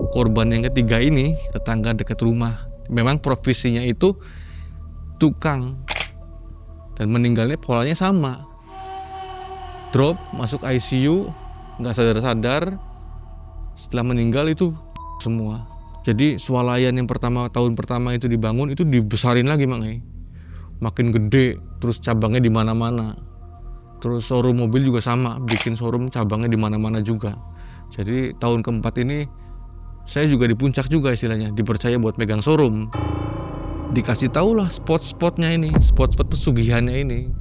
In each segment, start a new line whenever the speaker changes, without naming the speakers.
Korban yang ketiga ini tetangga dekat rumah. Memang profesinya itu tukang dan meninggalnya polanya sama. Drop, masuk ICU, nggak sadar-sadar. Setelah meninggal itu semua. Jadi swalayan yang tahun pertama itu dibangun itu dibesarin lagi Mang. Makin gede, terus cabangnya di mana-mana. Terus showroom mobil juga sama, bikin showroom cabangnya di mana-mana juga. Jadi tahun keempat ini saya juga di puncak juga istilahnya, dipercaya buat megang showroom. Dikasih tahulah spot-spotnya ini, spot-spot pesugihannya ini.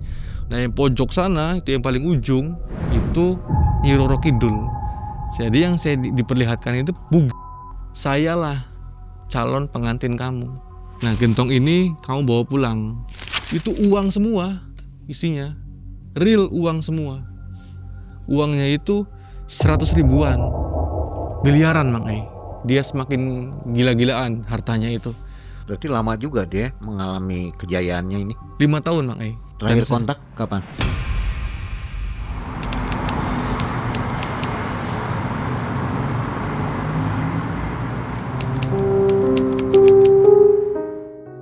Nah yang pojok sana, itu yang paling ujung, itu Nyi Roro Kidul. Jadi yang saya diperlihatkan itu sayalah calon pengantin kamu. Nah gentong ini kamu bawa pulang. Itu uang semua isinya, real uang semua. Uangnya itu 100 ribuan, miliaran Mang. Dia semakin gila-gilaan hartanya itu.
Berarti lama juga dia mengalami kejayaannya ini.
5 tahun Mang.
Terakhir kontak kapan?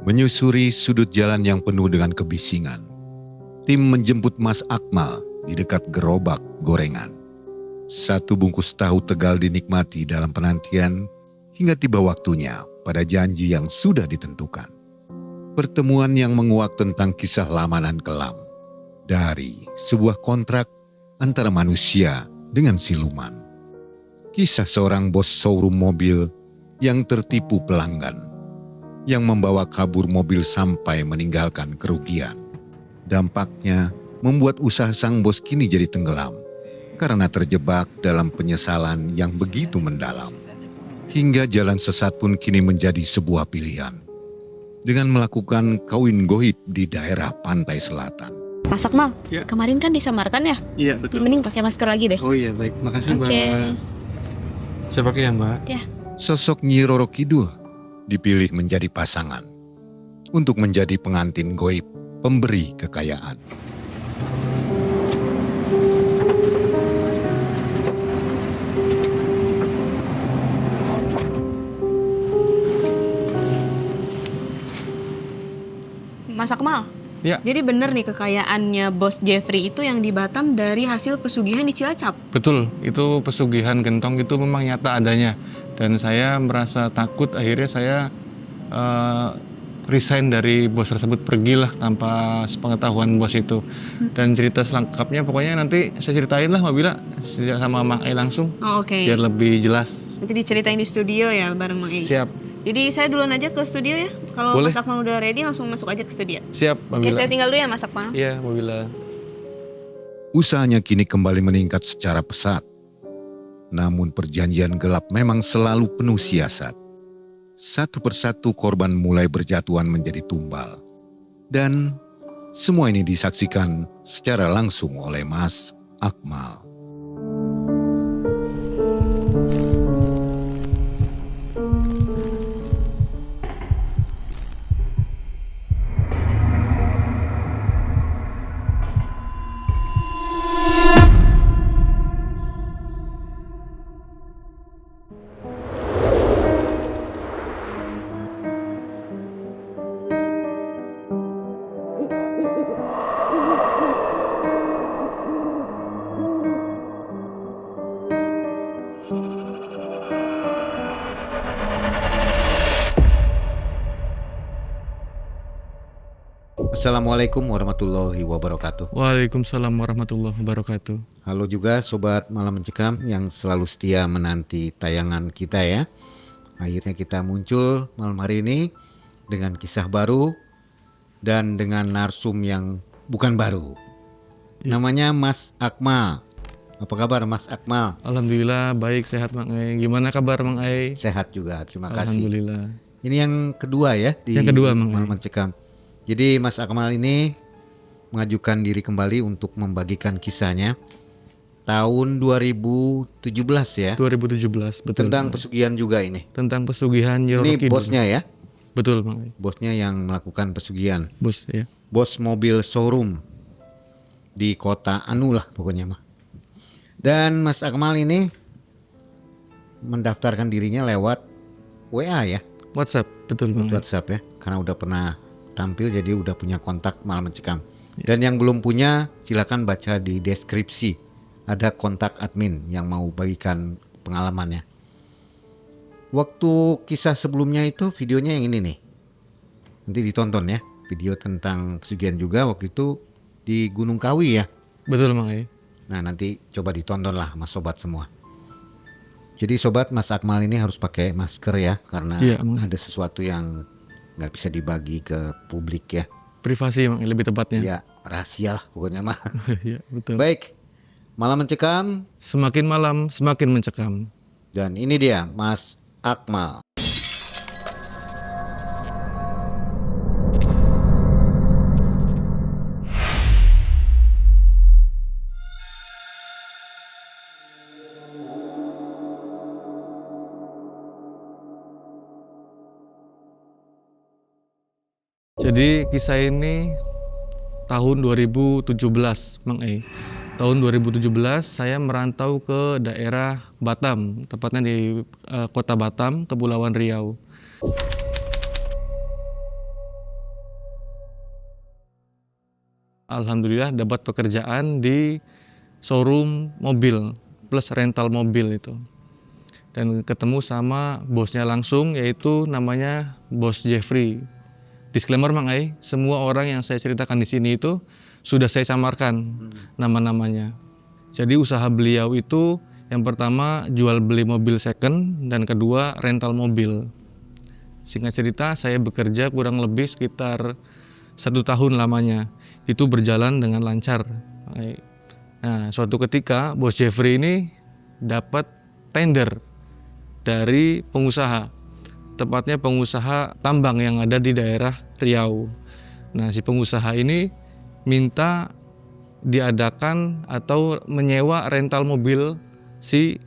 Menyusuri sudut jalan yang penuh dengan kebisingan, tim menjemput Mas Akmal di dekat gerobak gorengan. Satu bungkus tahu Tegal dinikmati dalam penantian hingga tiba waktunya pada janji yang sudah ditentukan. Pertemuan yang menguak tentang kisah lama dan kelam dari sebuah kontrak antara manusia dengan siluman. Kisah seorang bos showroom mobil yang tertipu pelanggan, yang membawa kabur mobil sampai meninggalkan kerugian. Dampaknya membuat usaha sang bos kini jadi tenggelam karena terjebak dalam penyesalan yang begitu mendalam. Hingga jalan sesat pun kini menjadi sebuah pilihan dengan melakukan kawin goib di daerah pantai selatan.
Mas Akmal,
Ya.
kemarin kan disamarkan ya?
Iya betul.
Mending pakai masker lagi deh.
Oh iya baik, makasih
Oke.
Mbak. Saya pakai ya Mbak.
Sosok Nyi Roro Kidul dipilih menjadi pasangan untuk menjadi pengantin goib pemberi kekayaan.
Mas Akmal.
Ya.
Jadi bener nih kekayaannya Bos Jeffrey itu yang di Batam dari hasil pesugihan di Cilacap.
Betul, itu pesugihan gentong itu memang nyata adanya. Dan saya merasa takut, akhirnya saya resign dari bos tersebut, pergilah tanpa sepengetahuan bos itu. Dan cerita selengkapnya pokoknya nanti saya ceritain lah Mbak Bila sama Mang Ai langsung,
Oh, oke.
biar lebih jelas.
Nanti diceritain di studio ya bareng Mang Egy.
Siap,
Jadi saya duluan aja ke studio ya. Kalau
Boleh.
Mas Akmal udah ready langsung masuk aja ke studio.
siap Mbak
Oke,
Bila.
saya tinggal dulu ya Mas Akmal.
Iya Mbak Bila.
Usahanya kini kembali meningkat secara pesat. Namun perjanjian gelap memang selalu penuh siasat. Satu persatu korban mulai berjatuhan menjadi tumbal. Dan semua ini disaksikan secara langsung oleh Mas Akmal. Assalamualaikum warahmatullahi wabarakatuh.
Waalaikumsalam warahmatullahi wabarakatuh.
Halo juga Sobat Malam Mencekam yang selalu setia menanti tayangan kita ya. Akhirnya kita muncul malam hari ini dengan kisah baru dan dengan narsum yang bukan baru. Namanya Mas Akmal. Apa kabar Mas Akmal?
Alhamdulillah baik, sehat Mang Ai. Gimana kabar Mang Ai?
Sehat juga, terima kasih.
Alhamdulillah.
Ini yang kedua ya di
Yang kedua, Mang.
Malam Mencekam. Jadi Mas Akmal ini mengajukan diri kembali untuk membagikan kisahnya tahun 2017 ya.
2017 betul.
Tentang
Mang Ai.
pesugihan juga ini.
Tentang pesugihan Nyi Roro
Ini
Kidul.
bosnya ya.
Betul Mang Ai.
Bosnya yang melakukan pesugihan.
Bos ya.
Bos mobil showroom di kota Anu lah pokoknya mah. Dan Mas Akmal ini mendaftarkan dirinya lewat WA ya,
WhatsApp, betul Bang.
WhatsApp ya, karena udah pernah tampil jadi udah punya kontak Malam Mencekam. Dan yang belum punya silakan baca di deskripsi, ada kontak admin yang mau bagikan pengalamannya. Waktu kisah sebelumnya itu videonya yang ini nih, nanti ditonton ya, video tentang pesugihan juga waktu itu di Gunung Kawi ya.
Betul Bang Ai.
Nah nanti coba ditonton lah mas sobat semua. Jadi sobat, Mas Akmal ini harus pakai masker ya, karena
Iya, Bang.
ada sesuatu yang nggak bisa dibagi ke publik ya.
Privasi Bang, lebih tepatnya.
Ya rahasia lah pokoknya mah.
Iya, betul.
Baik, Malam Mencekam,
Semakin malam semakin mencekam.
dan ini dia Mas Akmal.
Jadi kisah ini tahun 2017 Bang Ai. Tahun 2017 saya merantau ke daerah Batam, tepatnya di kota Batam, Kepulauan Riau. Alhamdulillah dapat pekerjaan di showroom mobil plus rental mobil itu. Dan ketemu sama bosnya langsung, yaitu namanya Bos Jeffrey. Disclaimer Mang Ai, semua orang yang saya ceritakan di sini itu sudah saya samarkan nama-namanya. Jadi usaha beliau itu yang pertama jual beli mobil second, dan kedua rental mobil. Singkat cerita, saya bekerja kurang lebih sekitar 1 tahun lamanya. Itu berjalan dengan lancar. Nah, suatu ketika Bos Jeffrey ini dapat tender dari pengusaha, tepatnya pengusaha tambang yang ada di daerah Riau. Nah, si pengusaha ini minta diadakan atau menyewa rental mobil si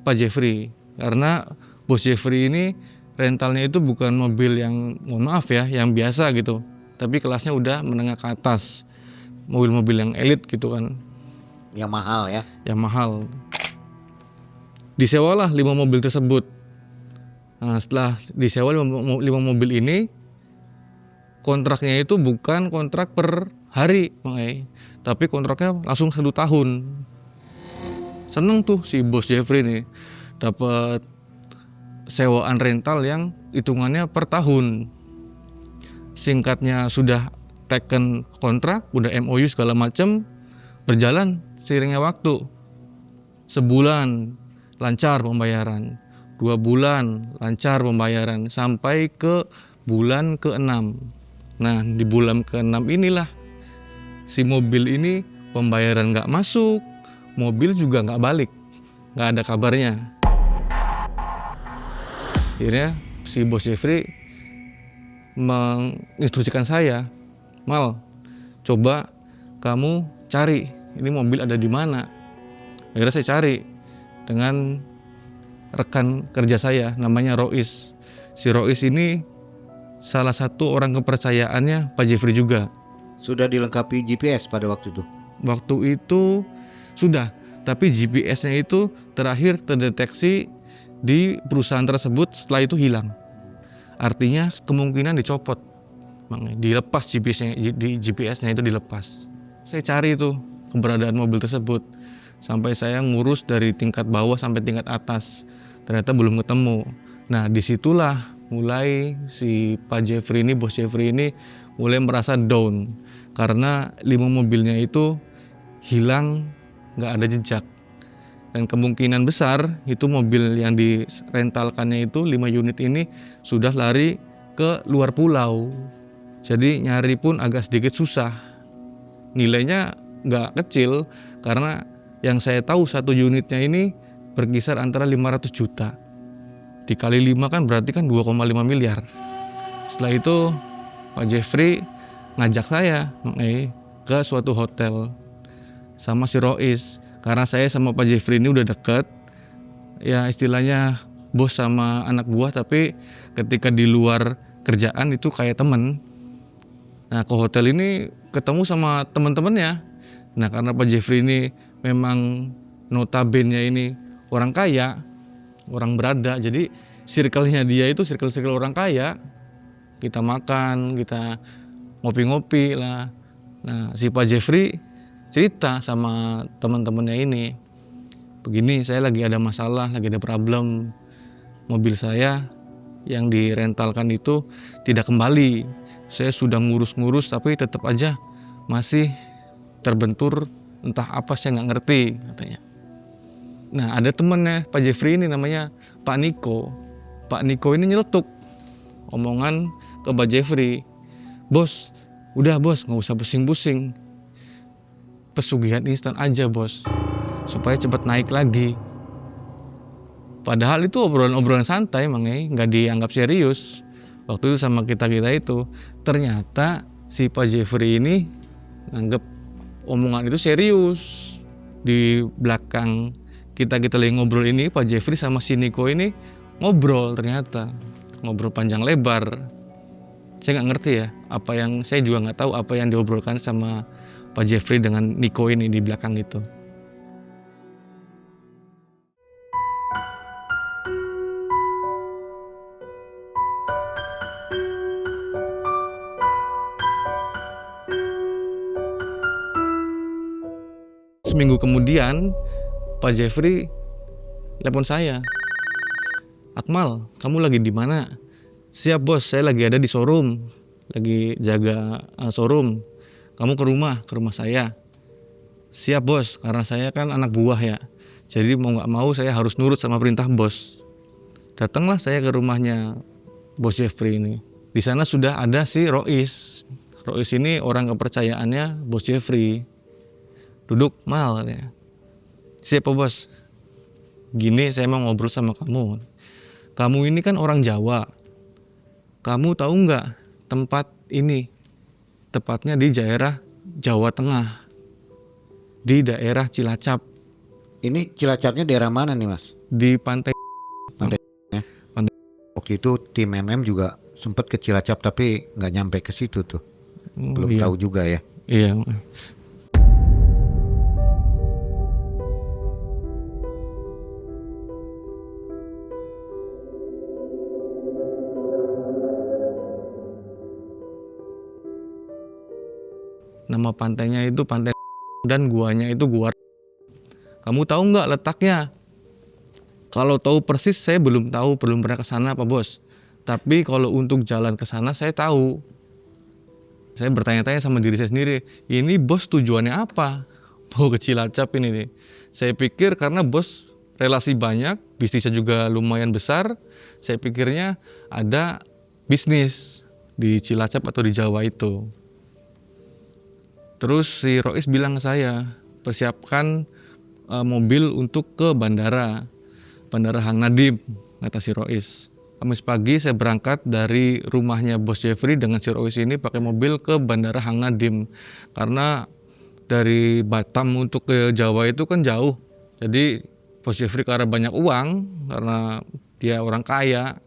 Pak Jeffrey, karena Bos Jeffrey ini rentalnya itu bukan mobil yang, mohon maaf ya, yang biasa gitu, tapi kelasnya udah menengah ke atas, mobil-mobil yang elit gitu kan,
Yang mahal ya.
yang mahal. Disewalah 5 mobil tersebut. Nah, setelah disewa 5 mobil ini, kontraknya itu bukan kontrak per hari, tapi kontraknya langsung 1 tahun. Seneng tuh si Bos Jeffrey nih, dapat sewaan rental yang hitungannya per tahun. Singkatnya sudah taken kontrak, udah MOU segala macam, berjalan seiringnya waktu. Sebulan lancar pembayaran, 2 bulan lancar pembayaran, sampai ke bulan ke-6. Nah, di bulan ke-6 inilah si mobil ini pembayaran nggak masuk, mobil juga nggak balik, nggak ada kabarnya. Akhirnya si Bos Jeffrey menginstruksikan saya, Mal, coba kamu cari ini mobil ada di mana. Akhirnya saya cari dengan rekan kerja saya, namanya Rois. Si Rois ini salah satu orang kepercayaannya Pak Jeffrey juga.
Sudah dilengkapi GPS pada waktu itu.
Waktu itu sudah, tapi GPS-nya itu terakhir terdeteksi di perusahaan tersebut, setelah itu hilang. Artinya kemungkinan dicopot, dilepas GPS-nya itu dilepas. Saya cari itu keberadaan mobil tersebut, sampai saya ngurus dari tingkat bawah sampai tingkat atas, ternyata belum ketemu. Nah, disitulah mulai si Pak Jeffrey ini, Bos Jeffrey ini mulai merasa down, karena 5 mobilnya itu hilang, nggak ada jejak. Dan kemungkinan besar itu mobil yang direntalkannya itu 5 unit ini sudah lari ke luar pulau. Jadi nyari pun agak sedikit susah. Nilainya nggak kecil, karena yang saya tahu 1 unitnya ini berkisar antara 500 juta. Dikali 5 kan berarti kan 2,5 miliar. Setelah itu Pak Jeffrey ngajak saya ke suatu hotel sama si Rois. Karena saya sama Pak Jeffrey ini udah deket, ya istilahnya bos sama anak buah, tapi ketika di luar kerjaan itu kayak temen. Nah, ke hotel ini ketemu sama teman-temannya. Nah, karena Pak Jeffrey ini memang notabene ini orang kaya, orang berada. Jadi circle-nya dia itu circle orang kaya. Kita makan, kita ngopi-ngopi lah. Nah, si Pak Jeffrey cerita sama teman-temannya ini, begini, saya lagi ada masalah, lagi ada problem. Mobil saya yang direntalkan itu tidak kembali. Saya sudah ngurus-ngurus tapi tetap aja masih terbentur, entah apa saya nggak ngerti katanya. Nah, ada temennya Pak Jeffrey ini namanya Pak Niko. Pak Niko ini nyeletuk omongan ke Pak Jeffrey. Bos, udah bos, nggak usah pusing-pusing. Pesugihan instan aja bos, supaya cepat naik lagi. Padahal itu obrolan-obrolan santai emang nggak dianggap serius. Waktu itu sama kita-kita itu, ternyata si Pak Jeffrey ini nganggep omongan itu serius. Di belakang kita lagi ngobrol ini, Pak Jeffrey sama si Niko ini ngobrol, ternyata ngobrol panjang lebar. Saya nggak ngerti ya, saya juga nggak tahu apa yang diobrolkan sama Pak Jeffrey dengan Niko ini di belakang itu. Seminggu kemudian Pak Jeffrey telepon saya. Akmal, kamu lagi di mana? Siap bos, saya lagi ada di showroom, lagi jaga showroom. Kamu ke rumah saya. Siap bos, karena saya kan anak buah ya. Jadi mau nggak mau saya harus nurut sama perintah bos. Datanglah saya ke rumahnya bos Jeffrey ini. Di sana sudah ada si Rois. Rois ini orang kepercayaannya bos Jeffrey. Duduk Mal katanya. Siapa bos? Gini, saya mau ngobrol sama kamu. Kamu ini kan orang Jawa. Kamu tahu nggak tempat ini? Tepatnya di daerah Jawa Tengah. Di daerah Cilacap.
Ini Cilacapnya daerah mana nih Mas?
Di pantai.
Ya. Waktu itu tim MM juga sempat ke Cilacap tapi nggak nyampe ke situ tuh. Belum
iya.
tahu juga ya.
Iya. Nama pantainya itu pantai dan guanya itu gua. Kamu tahu nggak letaknya? Kalau tahu persis saya belum tahu, belum pernah ke sana Pak Bos. Tapi kalau untuk jalan ke sana saya tahu. Saya bertanya-tanya sama diri saya sendiri, ini bos tujuannya apa? Mau ke Cilacap ini nih. Saya pikir karena bos relasi banyak, bisnisnya juga lumayan besar. Saya pikirnya ada bisnis di Cilacap atau di Jawa itu. Terus si Rois bilang ke saya, persiapkan mobil untuk ke Bandara Hang Nadim, kata si Rois. Kamis pagi saya berangkat dari rumahnya bos Jeffrey dengan si Rois ini pakai mobil ke Bandara Hang Nadim. Karena dari Batam untuk ke Jawa itu kan jauh. Jadi bos Jeffrey karena banyak uang, karena dia orang kaya,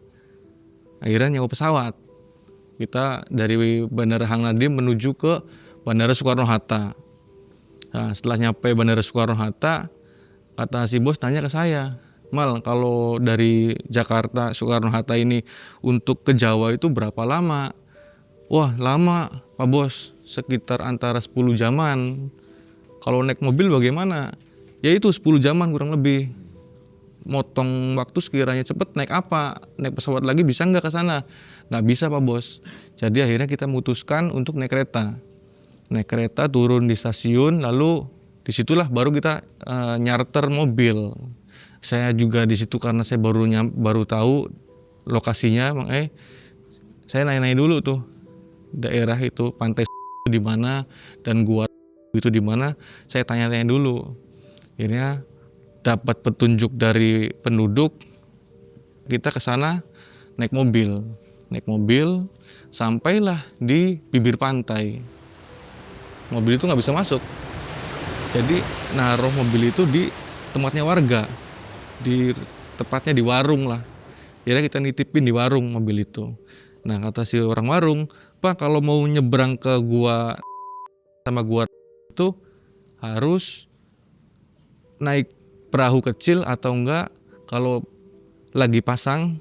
akhirnya nyewa pesawat. Kita dari Bandara Hang Nadim menuju ke Bandara Soekarno-Hatta. Nah, setelah nyampe Bandara Soekarno-Hatta, kata si bos nanya ke saya, Mal, kalau dari Jakarta Soekarno-Hatta ini untuk ke Jawa itu berapa lama? Wah, lama Pak Bos, sekitar antara 10 jaman. Kalau naik mobil bagaimana? Ya itu 10 jaman kurang lebih. Motong waktu sekiranya cepet, naik apa? Naik pesawat lagi bisa nggak ke sana? Nggak bisa Pak Bos. Jadi akhirnya kita memutuskan untuk naik kereta. Naik kereta turun di stasiun, lalu disitulah baru kita nyarter mobil. Saya juga di situ karena saya baru tahu lokasinya, makanya saya nanya-nanya dulu tuh daerah itu pantai di mana dan gua itu di mana. Saya tanya-tanya dulu. Akhirnya dapat petunjuk dari penduduk, kita ke sana naik mobil sampailah di bibir pantai. Mobil itu nggak bisa masuk, jadi naruh mobil itu di tempatnya warga, tepatnya di warung lah. Akhirnya kita nitipin di warung mobil itu. Nah kata si orang warung, Pak kalau mau nyebrang ke gua sama gua itu harus naik perahu kecil atau enggak, kalau lagi pasang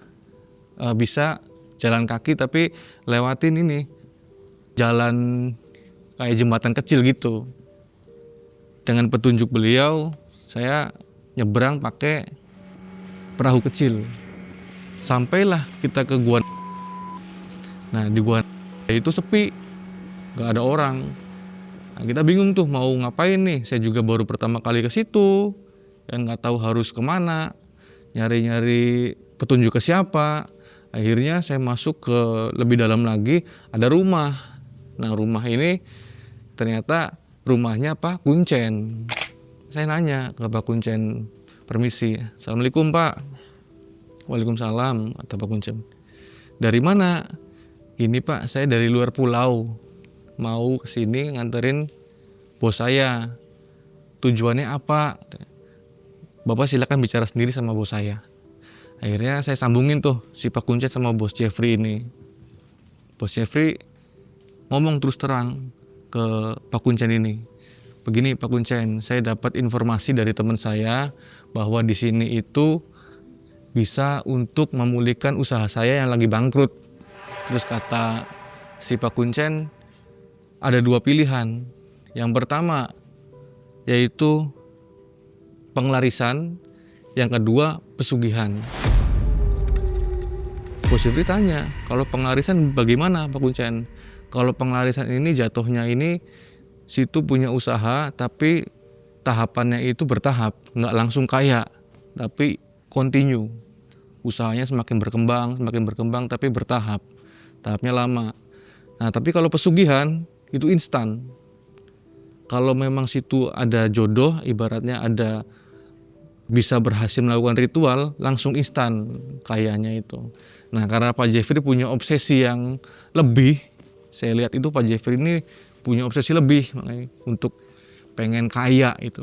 bisa jalan kaki tapi lewatin ini jalan kayak jembatan kecil gitu. Dengan petunjuk beliau saya nyebrang pakai perahu kecil. Sampailah kita ke gua. Nah di gua itu sepi, gak ada orang. Nah, kita bingung tuh mau ngapain nih. Saya juga baru pertama kali ke situ, dan nggak tahu harus kemana, nyari-nyari petunjuk ke siapa. Akhirnya saya masuk ke lebih dalam lagi, ada rumah. Nah rumah ini ternyata rumahnya Pak Kuncen. Saya nanya ke Pak Kuncen, permisi, Assalamualaikum Pak. Waalaikumsalam, kata Pak Kuncen. Dari mana? Gini Pak, saya dari luar pulau, mau kesini nganterin bos saya. Tujuannya apa? Bapak silakan bicara sendiri sama bos saya. Akhirnya saya sambungin tuh si Pak Kuncen sama bos Jeffrey ini. Bos Jeffrey ngomong terus terang ke Pak Kuncen ini. Begini Pak Kuncen, saya dapat informasi dari teman saya bahwa di sini itu bisa untuk memulihkan usaha saya yang lagi bangkrut. Terus kata si Pak Kuncen, ada 2 pilihan. Yang pertama yaitu penglarisan, yang kedua pesugihan. Bos Jeffrey tanya, kalau penglarisan bagaimana Pak Kuncen? Kalau penglarisan ini jatuhnya ini situ punya usaha tapi tahapannya itu bertahap, nggak langsung kaya, tapi continue. Usahanya semakin berkembang tapi bertahap, tahapnya lama. Nah tapi kalau pesugihan itu instan. Kalau memang situ ada jodoh, ibaratnya ada bisa berhasil melakukan ritual, langsung instan kayanya itu. Nah karena Pak Jeffrey punya obsesi yang lebih, saya lihat itu Pak Jeffrey ini punya obsesi lebih makanya untuk pengen kaya itu.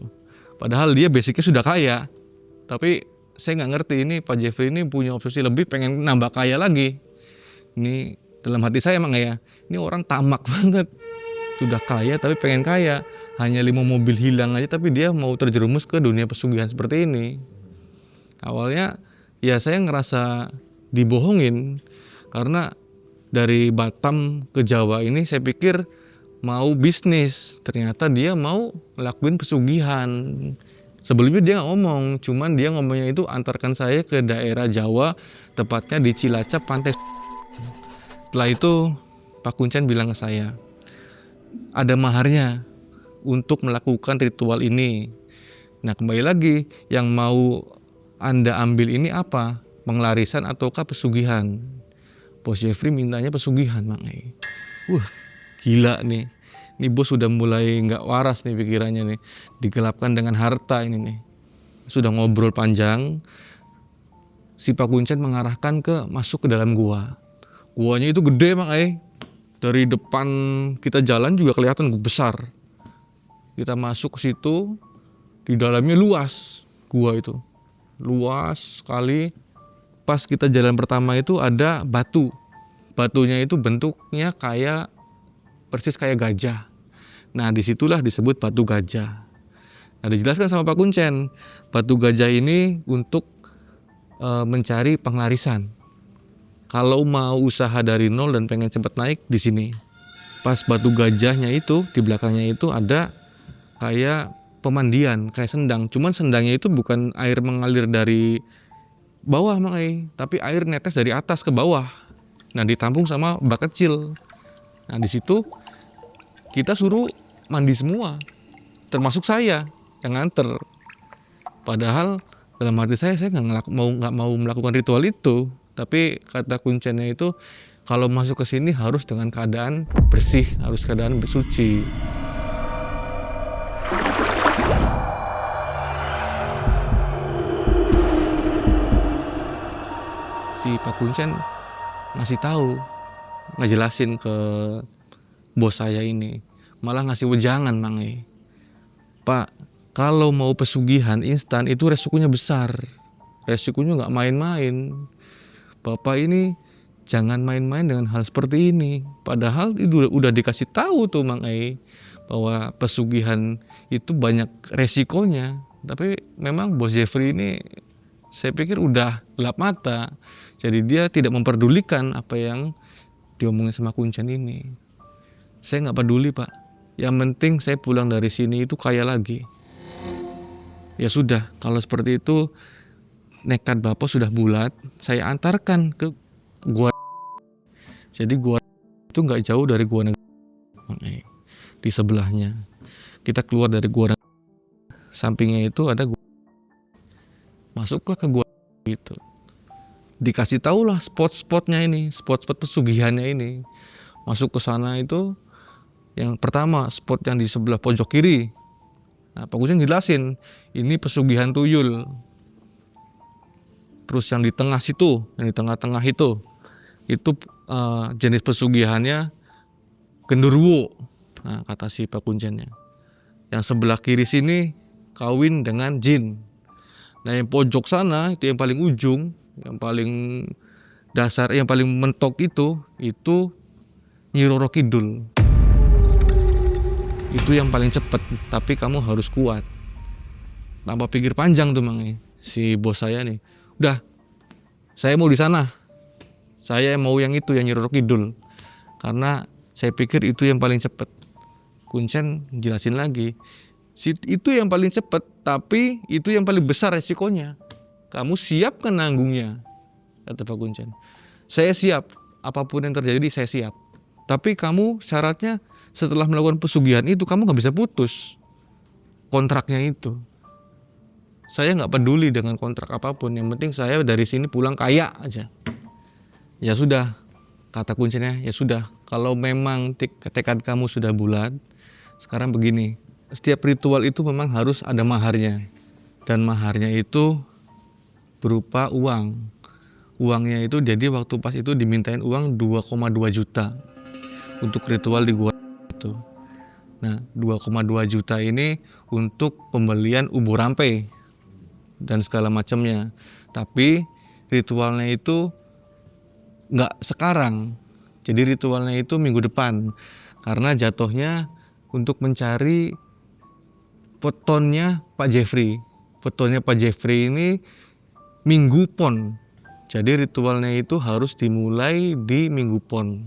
Padahal dia basicnya sudah kaya, tapi saya nggak ngerti ini Pak Jeffrey ini punya obsesi lebih, pengen nambah kaya lagi. Ini dalam hati saya emang ya, ini orang tamak banget. Sudah kaya tapi pengen kaya, hanya 5 mobil hilang aja tapi dia mau terjerumus ke dunia pesugihan seperti ini. Awalnya ya saya ngerasa dibohongin, karena dari Batam ke Jawa ini saya pikir mau bisnis, ternyata dia mau ngelakuin pesugihan. Sebelumnya dia nggak ngomong, cuman dia ngomongnya itu antarkan saya ke daerah Jawa, tepatnya di Cilacap, Pantai. Setelah itu Pak Kuncen bilang ke saya, ada maharnya untuk melakukan ritual ini. Nah kembali lagi, yang mau Anda ambil ini apa? Penglarisan ataukah pesugihan? Bos Jeffrey mintanya pesugihan, makanya. Gila nih. Ini bos sudah mulai nggak waras nih pikirannya nih. Digelapkan dengan harta ini nih. Sudah ngobrol panjang, si Pak Kuncen mengarahkan masuk ke dalam gua. Guanya itu gede makanya. Dari depan kita jalan juga kelihatan besar. Kita masuk ke situ, di dalamnya luas gua itu. Luas sekali. Pas kita jalan pertama itu ada batu. Batunya itu bentuknya persis kayak gajah. Nah disitulah disebut batu gajah. Nah dijelaskan sama Pak Kuncen, batu gajah ini untuk mencari penglarisan. Kalau mau usaha dari nol dan pengen cepat naik, di sini. Pas batu gajahnya itu, di belakangnya itu ada kayak pemandian, kayak sendang. Cuman sendangnya itu bukan air mengalir dari bawah makanya, tapi air netes dari atas ke bawah. Nah ditampung sama bak kecil. Nah di situ kita suruh mandi semua, termasuk saya yang nganter. Padahal dalam hati saya nggak mau melakukan ritual itu. Tapi kata Kuncennya itu kalau masuk ke sini harus dengan keadaan bersih, harus keadaan bersuci. Si Pak Kuncen ngasih tahu, ngejelasin ke bos saya ini, malah ngasih wejangan mangai. Pak, kalau mau pesugihan instan itu resikonya besar, resikonya nggak main-main. Bapak ini jangan main-main dengan hal seperti ini. Padahal itu udah dikasih tahu tuh Mang Ei bahwa pesugihan itu banyak resikonya. Tapi memang Bos Jeffrey ini Saya pikir udah gelap mata. Jadi dia tidak memperdulikan apa yang diomongin sama Kuncen ini. Saya nggak peduli Pak. Yang penting saya pulang dari sini itu kaya lagi. Ya sudah, kalau seperti itu nekat Bapak sudah bulat, saya antarkan ke gua. Jadi gua itu nggak jauh dari gua Negara. Di sebelahnya. Kita keluar dari gua Negara. Sampingnya itu ada gua. Masuklah ke gua itu. Dikasih tahulah spot-spotnya ini, spot-spot pesugihannya ini. Masuk ke sana itu yang pertama spot yang di sebelah pojok kiri. Nah, Pak Kuncen jelasin, ini pesugihan tuyul. Terus yang di tengah situ, yang di tengah-tengah itu jenis pesugihannya genderuwo. Nah, kata si Pak Kuncennya. Yang sebelah kiri sini kawin dengan jin. Nah, yang pojok sana itu yang paling ujung, yang paling dasar, yang paling mentok itu Nyi Roro Kidul. Itu yang paling cepat, tapi kamu harus kuat. Tanpa pikir panjang tuh Mang, si bos saya nih. Udah, saya mau di sana. Saya mau yang itu, yang Nyi Roro Kidul. Karena saya pikir itu yang paling cepat. Kuncen jelasin lagi. Itu yang paling cepat, tapi itu yang paling besar resikonya. Kamu siap kan nanggungnya? Kata Pak Kuncen. Saya siap, apapun yang terjadi saya siap. Tapi kamu syaratnya setelah melakukan pesugihan itu kamu gak bisa putus kontraknya itu. Saya gak peduli dengan kontrak apapun, yang penting saya dari sini pulang kaya aja. Ya sudah, kata Kuncennya, ya sudah. Kalau memang tekad kamu sudah bulat, sekarang begini. Setiap ritual itu memang harus ada maharnya. Dan maharnya itu berupa uang. Uangnya itu jadi waktu pas itu dimintain uang 2,2 juta. Untuk ritual di gua itu. Nah 2,2 juta ini untuk pembelian ubur rampe. Dan segala macamnya. Tapi ritualnya itu nggak sekarang. Jadi ritualnya itu minggu depan. Karena jatuhnya untuk mencari petonnya Pak Jeffrey. Petonnya Pak Jeffrey ini Minggu Pon. Jadi ritualnya itu harus dimulai di Minggu Pon.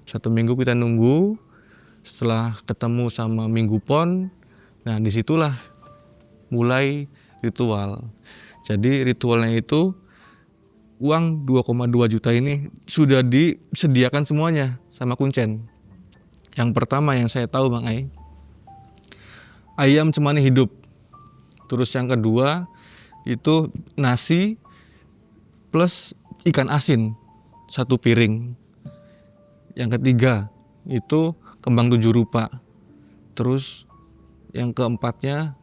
1 minggu kita nunggu. Setelah ketemu sama Minggu Pon, nah disitulah mulai ritual. Jadi ritualnya itu uang 2,2 juta ini sudah disediakan semuanya sama Kuncen. Yang pertama yang saya tahu Bang Ai, ayam cemani hidup. Terus yang kedua itu nasi plus ikan asin 1 piring. Yang ketiga itu kembang 7 rupa. Terus yang keempatnya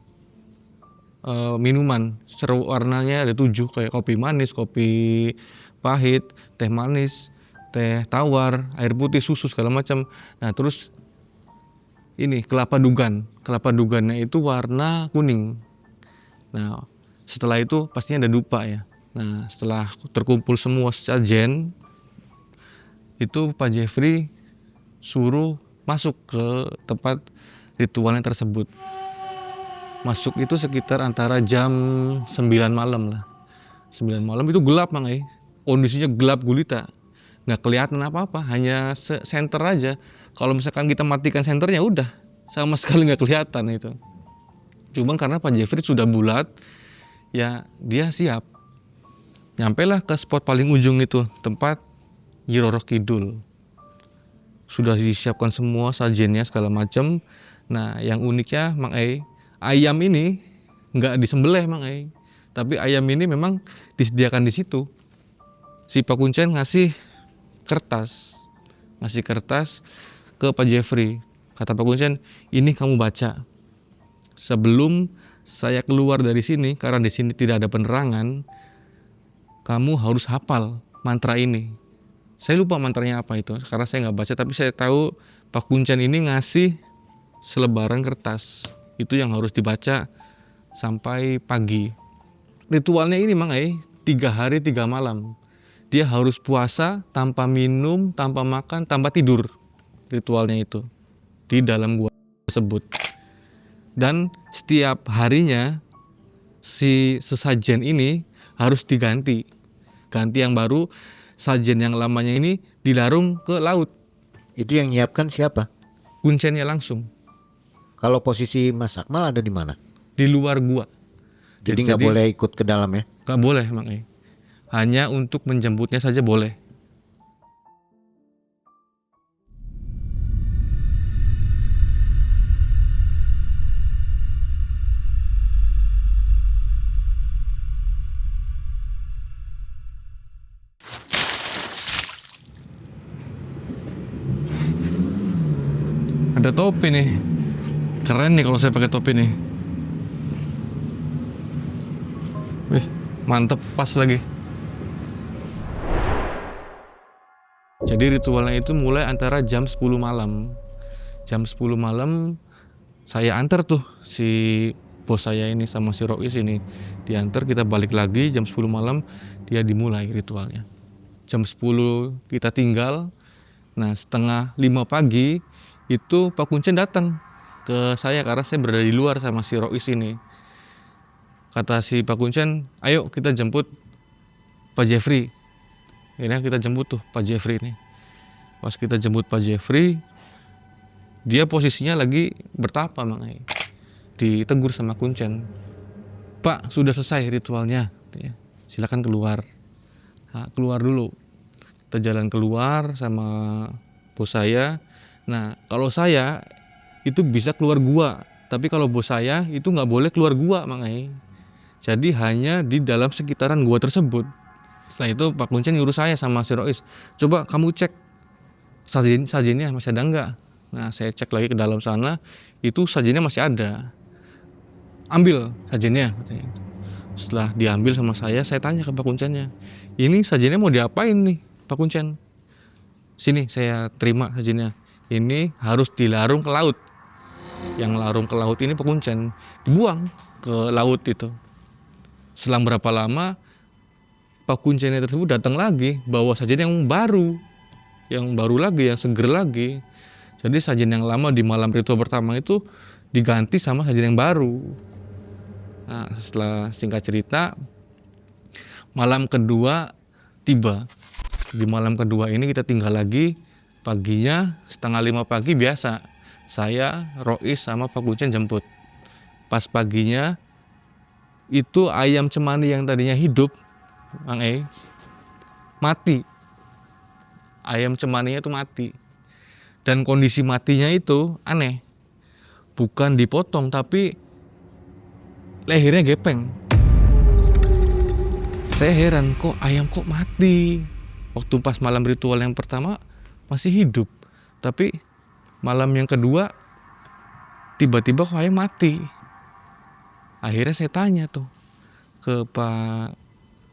minuman. Warnanya ada 7 kayak kopi manis, kopi pahit, teh manis, teh tawar, air putih, susu segala macam. Nah terus ini kelapa dugan. Kelapa dugannya itu warna kuning. Nah setelah itu pastinya ada dupa ya. Nah setelah terkumpul semua sesajen, itu Pak Jeffrey suruh masuk ke tempat ritualnya tersebut. Masuk itu sekitar antara jam 9 malam lah. 9 malam itu gelap Mang. Kondisinya gelap gulita. Nggak kelihatan apa-apa, hanya senter aja. Kalau misalkan kita matikan senternya udah sama sekali nggak kelihatan itu. Cuman karena Pak Jeffrey sudah bulat, ya dia siap. Nyampelah ke spot paling ujung itu, tempat Nyi Roro Kidul. Sudah disiapkan semua sajennya segala macam. Nah yang uniknya Mang ayam ini nggak disembelih Mang tapi ayam ini memang disediakan di situ. Si Pak Kuncen ngasih kertas ke Pak Jeffrey. Kata Pak Kuncen, ini kamu baca sebelum saya keluar dari sini, karena di sini tidak ada penerangan. Kamu harus hafal mantra ini. Saya lupa mantranya apa itu, karena saya nggak baca, tapi saya tahu Pak Kuncen ini ngasih selebaran kertas. Itu yang harus dibaca sampai pagi. Ritualnya ini Mang 3 hari 3 malam. Dia harus puasa tanpa minum, tanpa makan, tanpa tidur. Ritualnya itu di dalam gua tersebut. Dan setiap harinya si sesajen ini harus diganti. Ganti yang baru, sajen yang lamanya ini dilarung ke laut.
Itu yang nyiapkan siapa?
Kuncennya langsung
Kalau posisi Mas Akmal ada di mana?
di luar gua.
Jadi nggak boleh ikut ke dalam ya?
Nggak boleh makanya. Hanya untuk menjemputnya saja boleh. Ada topi nih. Keren nih kalau saya pakai topi nih. Wih, mantep, pas lagi. Jadi ritualnya itu mulai antara jam 10 malam. Jam 10 malam saya antar tuh si bos saya ini sama si Rois ini. Diantar, kita balik lagi jam 10 malam dia dimulai ritualnya. Jam 10 kita tinggal. Nah, setengah 5 pagi itu Pak Kuncen datang ke saya karena saya berada di luar sama si Rois ini. Kata si Pak Kuncen, ayo kita jemput Pak Jeffrey. Akhirnya kita jemput tuh Pak Jeffrey ini. Pas kita jemput Pak Jeffrey, dia posisinya lagi bertapa makanya. Ditegur sama Kuncen. Pak, sudah selesai ritualnya. Silakan keluar. Nah, keluar dulu. Kita jalan keluar sama bos saya. Nah, kalau saya itu bisa keluar gua, tapi kalau bos saya itu nggak boleh keluar gua makanya. Jadi hanya di dalam sekitaran gua tersebut. Setelah itu Pak Kuncen nyuruh saya sama si Rois, coba kamu cek sajennya masih ada nggak. Nah, saya cek lagi ke dalam sana, itu sajennya masih ada. Ambil sajennya katanya. Setelah diambil sama saya tanya ke Pak Kuncennya, ini sajennya mau diapain nih Pak Kuncen? Sini saya terima sajennya. Ini harus dilarung ke laut. Yang larung ke laut ini Pak Kuncen dibuang ke laut itu. Selang berapa lama Pak Kuncennya tersebut datang lagi bawa sajen yang baru lagi, yang seger lagi. Jadi sajen yang lama di malam ritual pertama itu diganti sama sajen yang baru. Nah, setelah singkat cerita, malam kedua tiba. Di malam kedua ini kita tinggal lagi. Paginya setengah 5 pagi biasa. Saya, Rois sama Pak Kuncen jemput. Pas paginya itu ayam cemani yang tadinya hidup, Mang mati. Ayam cemaninya itu mati. Dan kondisi matinya itu aneh. Bukan dipotong tapi lehernya gepeng. Saya heran kok ayam kok mati. Waktu pas malam ritual yang pertama masih hidup, tapi malam yang kedua tiba-tiba kok ayam mati. Akhirnya saya tanya tuh ke Pak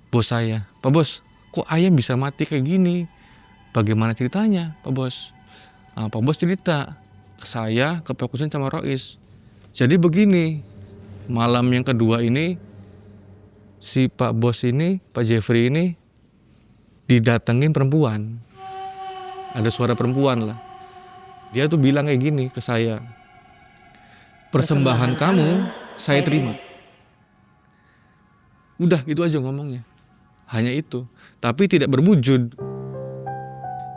Bos saya, Pak Bos, kok ayam bisa mati kayak gini? Bagaimana ceritanya, Pak Bos? Nah, Pak Bos cerita ke saya, ke Pak Kuncen sama Rois. Jadi begini, malam yang kedua ini si Pak Bos ini, Pak Jeffrey ini didatengin perempuan. Ada suara perempuan lah. Dia tuh bilang kayak gini ke saya. Persembahan kamu saya terima. Udah itu aja ngomongnya. Hanya itu. Tapi tidak berwujud.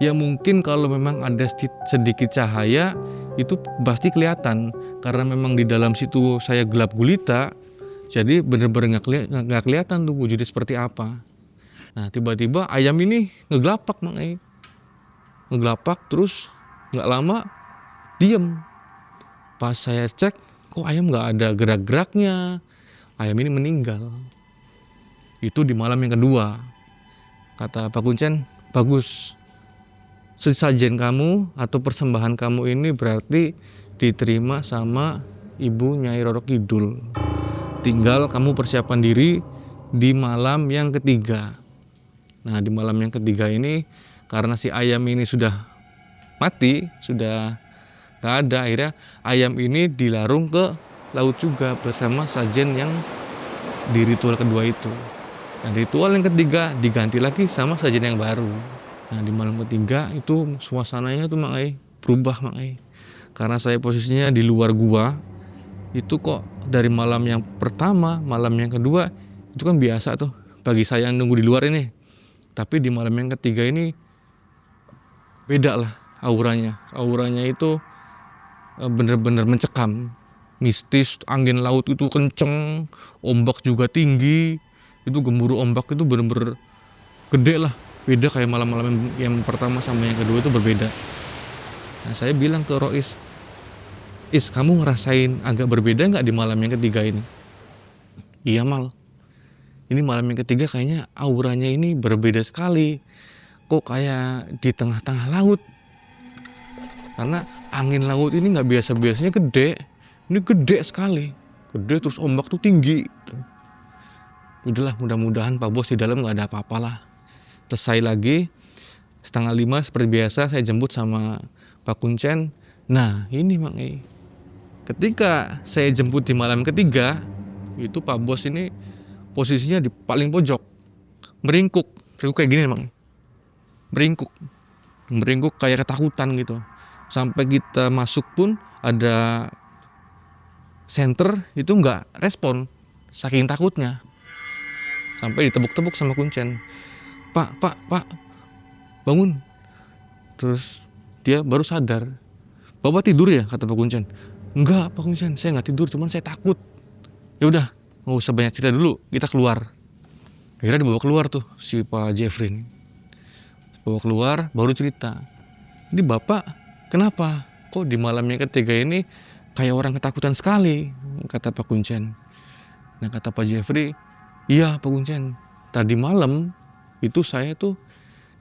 Ya mungkin kalau memang ada sedikit cahaya itu pasti kelihatan. Karena memang di dalam situ saya gelap gulita. Jadi bener-bener gak kelihatan tuh wujudnya seperti apa. Nah tiba-tiba ayam ini ngegelapak makanya. Ngegelapak terus gak lama diem. Pas saya cek kok ayam gak ada gerak-geraknya. Ayam ini meninggal. Itu di malam yang kedua. Kata Pak Kuncen, bagus. Sesajen kamu atau persembahan kamu ini berarti diterima sama Ibu Nyai Roro Kidul. Tinggal kamu persiapkan diri di malam yang ketiga. Nah di malam yang ketiga ini karena si ayam ini sudah mati, sudah gak ada, akhirnya ayam ini dilarung ke laut juga bersama sajen yang di ritual kedua itu. Dan ritual yang ketiga diganti lagi sama sajen yang baru. Nah di malam ketiga itu suasananya tuh makanya berubah makanya. Karena saya posisinya di luar gua, itu kok dari malam yang pertama, malam yang kedua itu kan biasa tuh bagi saya yang nunggu di luar ini. Tapi di malam yang ketiga ini beda lah auranya. Auranya itu bener-bener mencekam, mistis, angin laut itu kenceng, ombak juga tinggi. Itu gemuruh ombak itu bener-bener gede lah. Beda kayak malam-malam yang pertama sama yang kedua itu berbeda. Nah, saya bilang ke Rois, Is, kamu ngerasain agak berbeda nggak di malam yang ketiga ini? Iya, Mal. Ini malam yang ketiga kayaknya auranya ini berbeda sekali. Kok kayak di tengah-tengah laut. Karena angin laut ini nggak biasa-biasanya gede. Ini gede sekali. Gede terus ombak tuh tinggi. Udahlah, mudah-mudahan Pak Bos di dalam nggak ada apa-apalah. Selesai lagi, 4:30 seperti biasa saya jemput sama Pak Kuncen. Nah ini Mang Ei. Ketika saya jemput di malam ketiga, itu Pak Bos ini posisinya di paling pojok, meringkuk kayak gini Mang, meringkuk kayak ketakutan gitu. Sampai kita masuk pun ada senter itu nggak respon, saking takutnya. Sampai ditepuk-tepuk sama Kuncen, Pak, bangun. Terus dia baru sadar, Bapak tidur ya, kata Pak Kuncen. Enggak Pak Kuncen, saya nggak tidur, cuman saya takut. Ya udah, nggak usah banyak cerita dulu, kita keluar. Akhirnya dibawa keluar tuh si Pak Jeffrey ini. Bawa keluar, baru cerita. Ini Bapak kenapa? Kok di malam yang ketiga ini kayak orang ketakutan sekali, kata Pak Kuncen. Nah kata Pak Jeffrey, iya Pak Kuncen, tadi malam itu saya tuh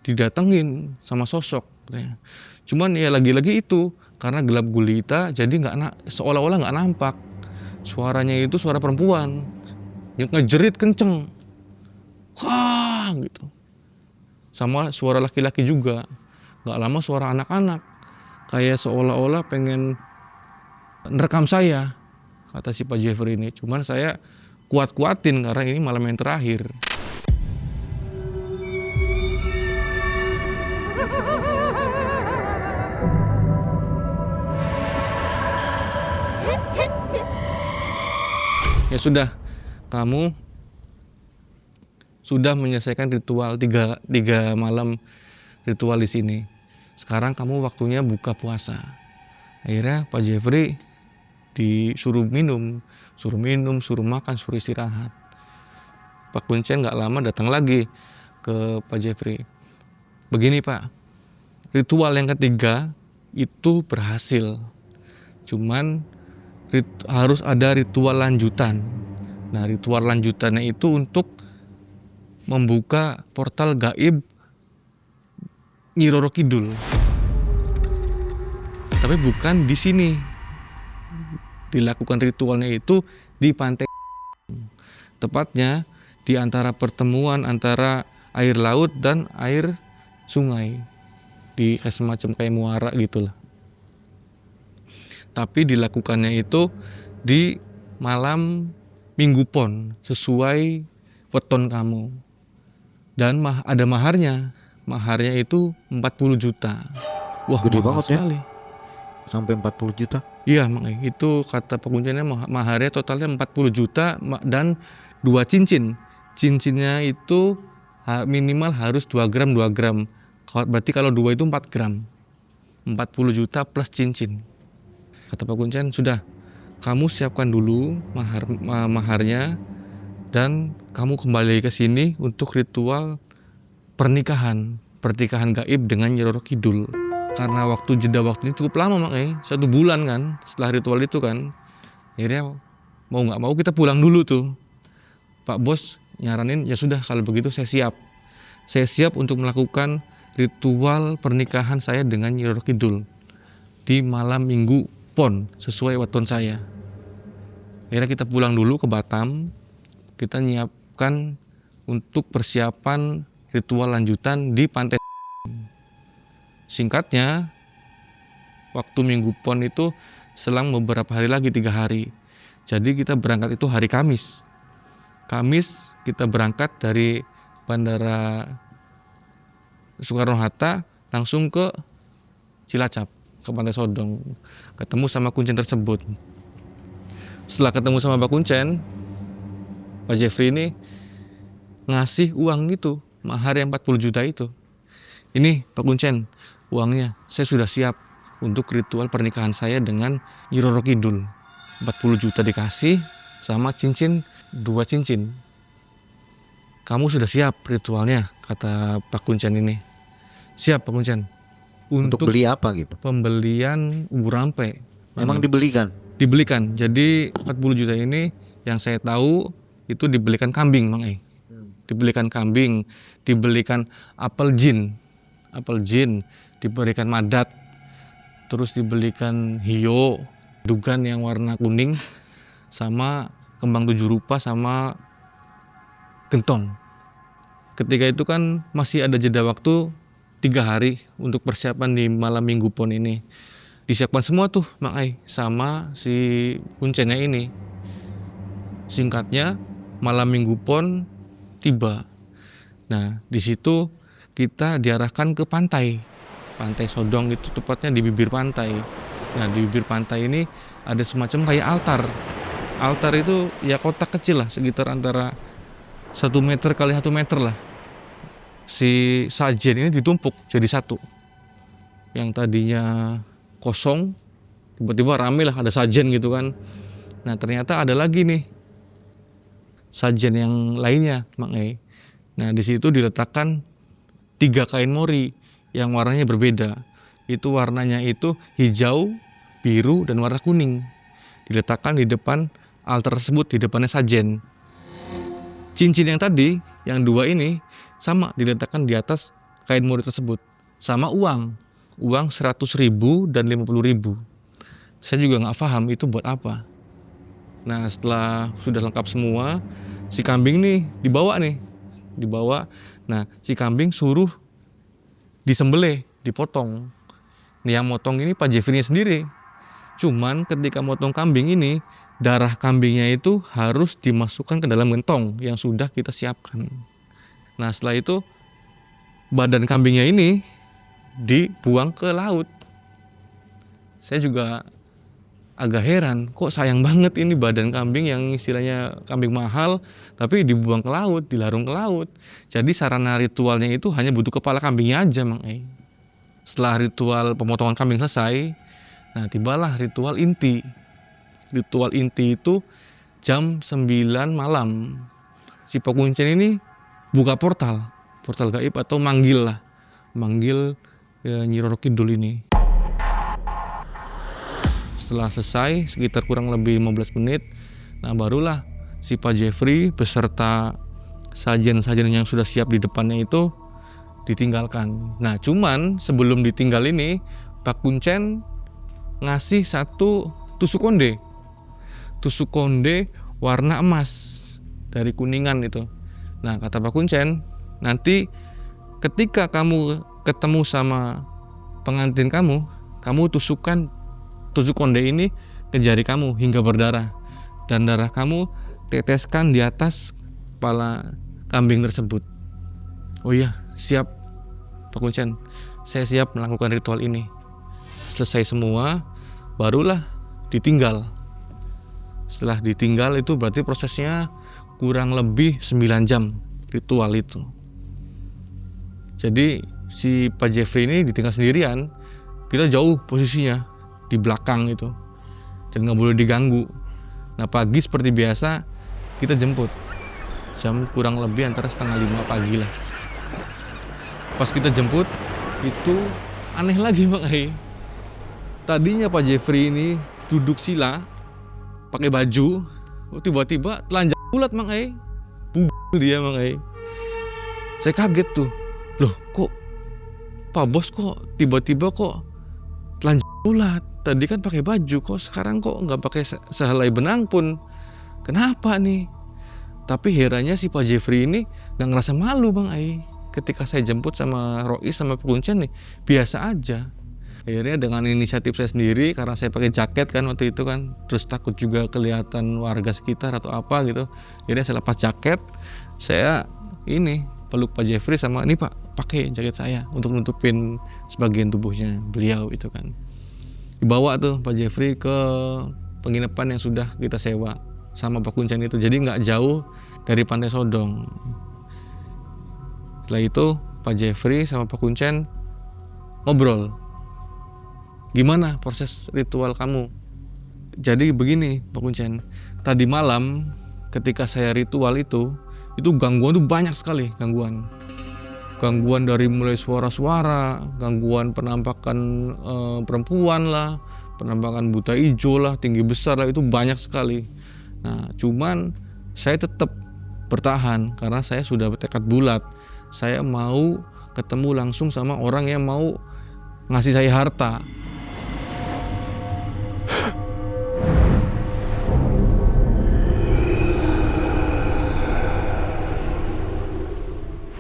didatengin sama sosok. Cuman ya lagi-lagi itu, karena gelap gulita jadi seolah-olah nggak nampak. Suaranya itu suara perempuan yang ngejerit kenceng, wah gitu. Sama suara laki-laki juga. Nggak lama suara anak-anak, kayak seolah-olah pengen nerekam saya, kata si Pak Jeffrey ini. Cuman saya kuat-kuatin karena ini malam yang terakhir. Ya sudah, kamu sudah menyelesaikan ritual tiga malam ritual di sini. Sekarang kamu waktunya buka puasa. Akhirnya Pak Jeffrey disuruh minum, suruh makan, suruh istirahat. Pak Kuncen nggak lama datang lagi ke Pak Jeffrey. Begini Pak, ritual yang ketiga itu berhasil. Cuman harus ada ritual lanjutan. Nah, ritual lanjutannya itu untuk membuka portal gaib Nyi Roro Kidul. Tapi bukan di sini. Dilakukan ritualnya itu di pantai. Tepatnya di antara pertemuan antara air laut dan air sungai. Di semacam kayak muara gitulah. Tapi dilakukannya itu di malam Minggu Pon sesuai weton kamu. Dan ada maharnya. Maharnya itu 40 juta. Wah,
Gede banget ya.
sekali.
Sampai 40 juta.
Iya, itu kata pengunciannya maharnya totalnya 40 juta dan 2 cincin. Cincinnya itu minimal harus 2 gram. Berarti kalau 2 itu 4 gram. 40 juta plus cincin. Kata Pak Kuncen, sudah, kamu siapkan dulu maharnya dan kamu kembali ke sini untuk ritual pernikahan gaib dengan Nyi Roro Kidul. Karena jeda waktunya cukup lama makanya 1 bulan kan setelah ritual itu kan. Akhirnya mau nggak mau kita pulang dulu tuh. Pak Bos nyaranin, ya sudah kalau begitu saya siap untuk melakukan ritual pernikahan saya dengan Nyi Roro Kidul di malam Minggu Pon sesuai weton saya. Akhirnya kita pulang dulu ke Batam. Kita nyiapkan untuk persiapan ritual lanjutan di pantai. Singkatnya, waktu Minggu Pon itu selang beberapa hari lagi, 3 hari. Jadi kita berangkat itu hari Kamis. Kamis kita berangkat dari Bandara Soekarno-Hatta langsung ke Cilacap, ke Pantai Sodong. Ketemu sama Kuncen tersebut. Setelah ketemu sama Pak Kuncen, Pak Jeffrey ini ngasih uang itu, mahar yang 40 juta itu. Ini Pak Kuncen, uangnya saya sudah siap untuk ritual pernikahan saya dengan Nyi Roro Kidul. 40 juta dikasih sama cincin, 2 cincin. Kamu sudah siap ritualnya, kata Pak Kuncen ini. Siap Pak Kuncen.
Untuk beli apa gitu?
Pembelian ubur rampe.
Memang dibelikan.
Dibelikan. Jadi 40 juta ini yang saya tahu itu dibelikan kambing, Mang Ai. Dibelikan kambing, dibelikan apel jin, diberikan madat, terus dibelikan hio, dugan yang warna kuning, sama kembang 7 rupa, sama gentong. Ketika itu kan masih ada jeda waktu 3 hari untuk persiapan di malam Minggu Pon ini. Disiapkan semua tuh Mang Ai sama si Kuncennya ini. Singkatnya malam Minggu Pon tiba. Nah di situ kita diarahkan ke pantai Sodong, itu tepatnya di bibir pantai. Nah di bibir pantai ini ada semacam kayak altar itu ya kotak kecil lah, sekitar antara 1 meter kali 1 meter lah. Si sajen ini ditumpuk jadi satu. Yang tadinya kosong tiba-tiba rame lah, ada sajen gitu kan. Nah ternyata ada lagi nih sajen yang lainnya, Mang Ai. Nah di situ diletakkan 3 kain mori yang warnanya berbeda. Itu warnanya itu hijau, biru, dan warna kuning. Diletakkan di depan altar tersebut, di depannya sajen. Cincin yang tadi, yang 2 ini sama diletakkan di atas kain mori tersebut. Sama uang 100.000 dan 50.000. Saya juga nggak paham itu buat apa. Nah setelah sudah lengkap semua, si kambing nih dibawa. Nah si kambing suruh disembelih, dipotong. Nih yang motong ini Pak Jeffrey sendiri. Cuman ketika motong kambing ini, darah kambingnya itu harus dimasukkan ke dalam gentong yang sudah kita siapkan. Nah setelah itu badan kambingnya ini dibuang ke laut. Saya juga agak heran, kok sayang banget ini badan kambing yang istilahnya kambing mahal, tapi dibuang ke laut, dilarung ke laut. Jadi sarana ritualnya itu hanya butuh kepala kambingnya aja, Mang Ai. Setelah ritual pemotongan kambing selesai, nah tibalah ritual inti. Ritual inti itu jam 9 malam. Si Pak Kuncen ini buka portal gaib atau manggil Nyi Roro Kidul ini. Setelah selesai sekitar kurang lebih 15 menit, nah barulah si Pak Jeffrey beserta sajen-sajen yang sudah siap di depannya itu ditinggalkan. Nah cuman sebelum ditinggal ini Pak Kuncen ngasih 1 tusuk konde warna emas dari Kuningan itu. Nah kata Pak Kuncen, nanti ketika kamu ketemu sama pengantin kamu tusukkan tusuk konde ini ke jari kamu hingga berdarah, dan darah kamu teteskan di atas kepala kambing tersebut. Oh iya, siap Pak Kuncen, saya siap melakukan ritual ini. Selesai semua, barulah ditinggal. Setelah ditinggal itu berarti prosesnya kurang lebih 9 jam ritual itu. Jadi si Pak Jeffrey ini ditinggal sendirian, kita jauh posisinya di belakang itu dan nggak boleh diganggu. Nah pagi seperti biasa kita jemput jam kurang lebih antara 4:30 pagi lah. Pas kita jemput itu aneh lagi Mang Ai. Tadinya Pak Jeffrey ini duduk sila pakai baju, tiba-tiba telanjang bulat Mang Ai. Bugil dia Mang Ai. Saya kaget tuh. Loh kok Pak Bos kok tiba-tiba kok telanjang bulat? Tadi kan pakai baju, kok sekarang kok nggak pakai sehelai benang pun? Kenapa nih? Tapi herannya si Pak Jeffrey ini nggak ngerasa malu Bang Ai. Ketika saya jemput sama Rois sama Pak Kuncen nih, biasa aja. Akhirnya dengan inisiatif saya sendiri, karena saya pakai jaket kan waktu itu kan, terus takut juga kelihatan warga sekitar atau apa gitu. Akhirnya saya lepas jaket, saya ini peluk Pak Jeffrey sama, ini Pak pakai jaket saya untuk nutupin sebagian tubuhnya beliau itu kan. Dibawa tuh Pak Jeffrey ke penginapan yang sudah kita sewa sama Pak Kuncen itu. Jadi nggak jauh dari Pantai Sodong. Setelah itu Pak Jeffrey sama Pak Kuncen ngobrol. Gimana proses ritual kamu? Jadi begini Pak Kuncen, tadi malam ketika saya ritual itu gangguan tuh banyak sekali gangguan. Gangguan dari mulai suara-suara, gangguan penampakan perempuan lah, penampakan buta hijau lah, tinggi besar lah, itu banyak sekali. Nah, cuman saya tetap bertahan karena saya sudah bertekad bulat. Saya mau ketemu langsung sama orang yang mau ngasih saya harta.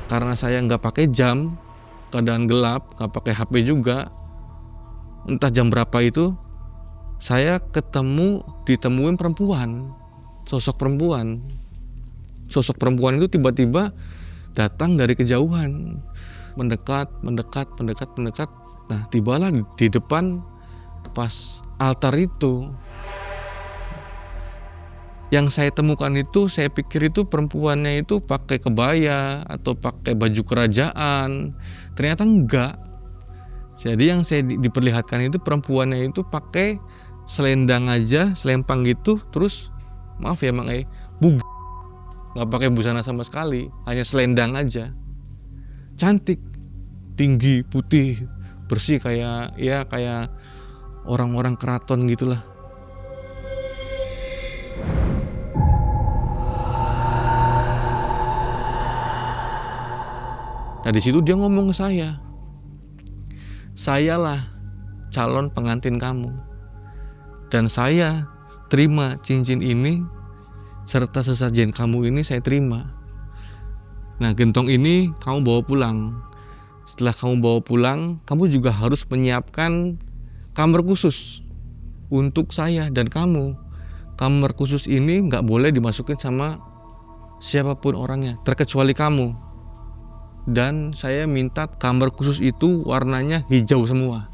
Karena saya nggak pakai jam, keadaan gelap, nggak pakai HP juga, entah jam berapa itu, saya ditemuin perempuan, sosok perempuan. Sosok perempuan itu tiba-tiba datang dari kejauhan, mendekat. Nah, tibalah di depan pas altar itu. Yang saya temukan itu, saya pikir itu perempuannya itu pakai kebaya atau pakai baju kerajaan. Ternyata enggak. Jadi yang saya diperlihatkan itu perempuannya itu pakai selendang aja, selempang gitu, terus maaf ya Mang nggak pakai busana sama sekali, hanya selendang aja. Cantik, tinggi, putih, bersih kayak orang-orang keraton gitulah. Nah di situ dia ngomong ke sayalah calon pengantin kamu, dan saya terima cincin ini serta sesajen kamu ini saya terima. Nah gentong ini kamu bawa pulang. Setelah kamu bawa pulang, kamu juga harus menyiapkan kamar khusus untuk saya dan kamu. Kamar khusus ini nggak boleh dimasukin sama siapapun orangnya, terkecuali kamu. Dan saya minta kamar khusus itu warnanya hijau semua.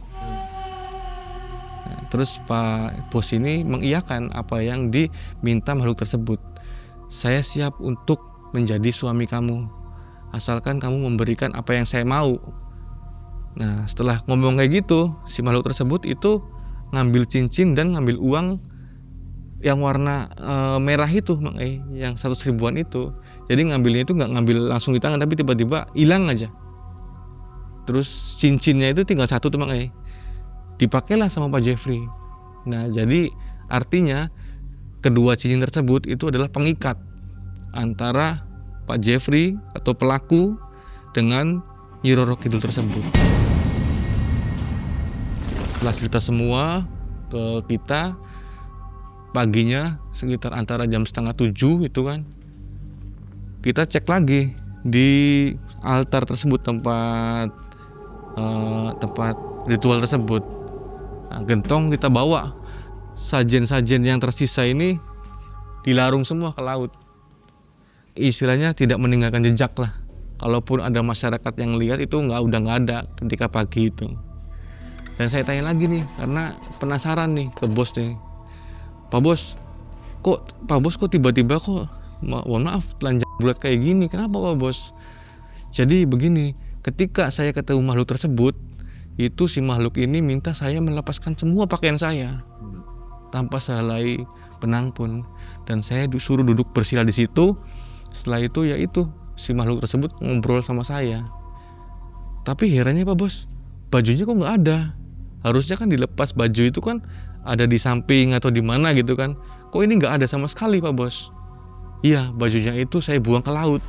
Nah, terus Pak Bos ini mengiyakan apa yang diminta makhluk tersebut. Saya siap untuk menjadi suami kamu, asalkan kamu memberikan apa yang saya mau. Nah setelah ngomong kayak gitu, si makhluk tersebut itu ngambil cincin dan ngambil uang yang warna merah itu, yang 100 ribuan itu. Jadi ngambilnya itu nggak ngambil langsung di tangan, tapi tiba-tiba hilang aja. Terus cincinnya itu tinggal satu tuh dipakailah sama Pak Jeffrey. Nah jadi artinya kedua cincin tersebut itu adalah pengikat antara Pak Jeffrey atau pelaku dengan Nyi Roro Kidul tersebut. Setelah cerita semua ke kita, paginya sekitar antara jam 6:30 itu kan, kita cek lagi di altar tersebut, tempat ritual tersebut. Nah, gentong kita bawa, sajen-sajen yang tersisa ini dilarung semua ke laut. Istilahnya tidak meninggalkan jejak lah. Kalaupun ada masyarakat yang lihat itu udah nggak ada ketika pagi itu. Dan saya tanya lagi nih, karena penasaran nih ke bos nih. Pak Bos kok tiba-tiba kok mohon maaf telanjang bulat kayak gini, kenapa Pak Bos? Jadi begini, ketika saya ketemu makhluk tersebut, itu si makhluk ini minta saya melepaskan semua pakaian saya tanpa sehelai benang pun, dan saya disuruh duduk bersila di situ. Setelah itu ya itu si makhluk tersebut ngobrol sama saya. Tapi herannya Pak Bos, bajunya kok nggak ada? Harusnya kan dilepas baju itu kan ada di samping atau di mana gitu kan. Kok ini nggak ada sama sekali Pak Bos? Iya, bajunya itu saya buang ke laut.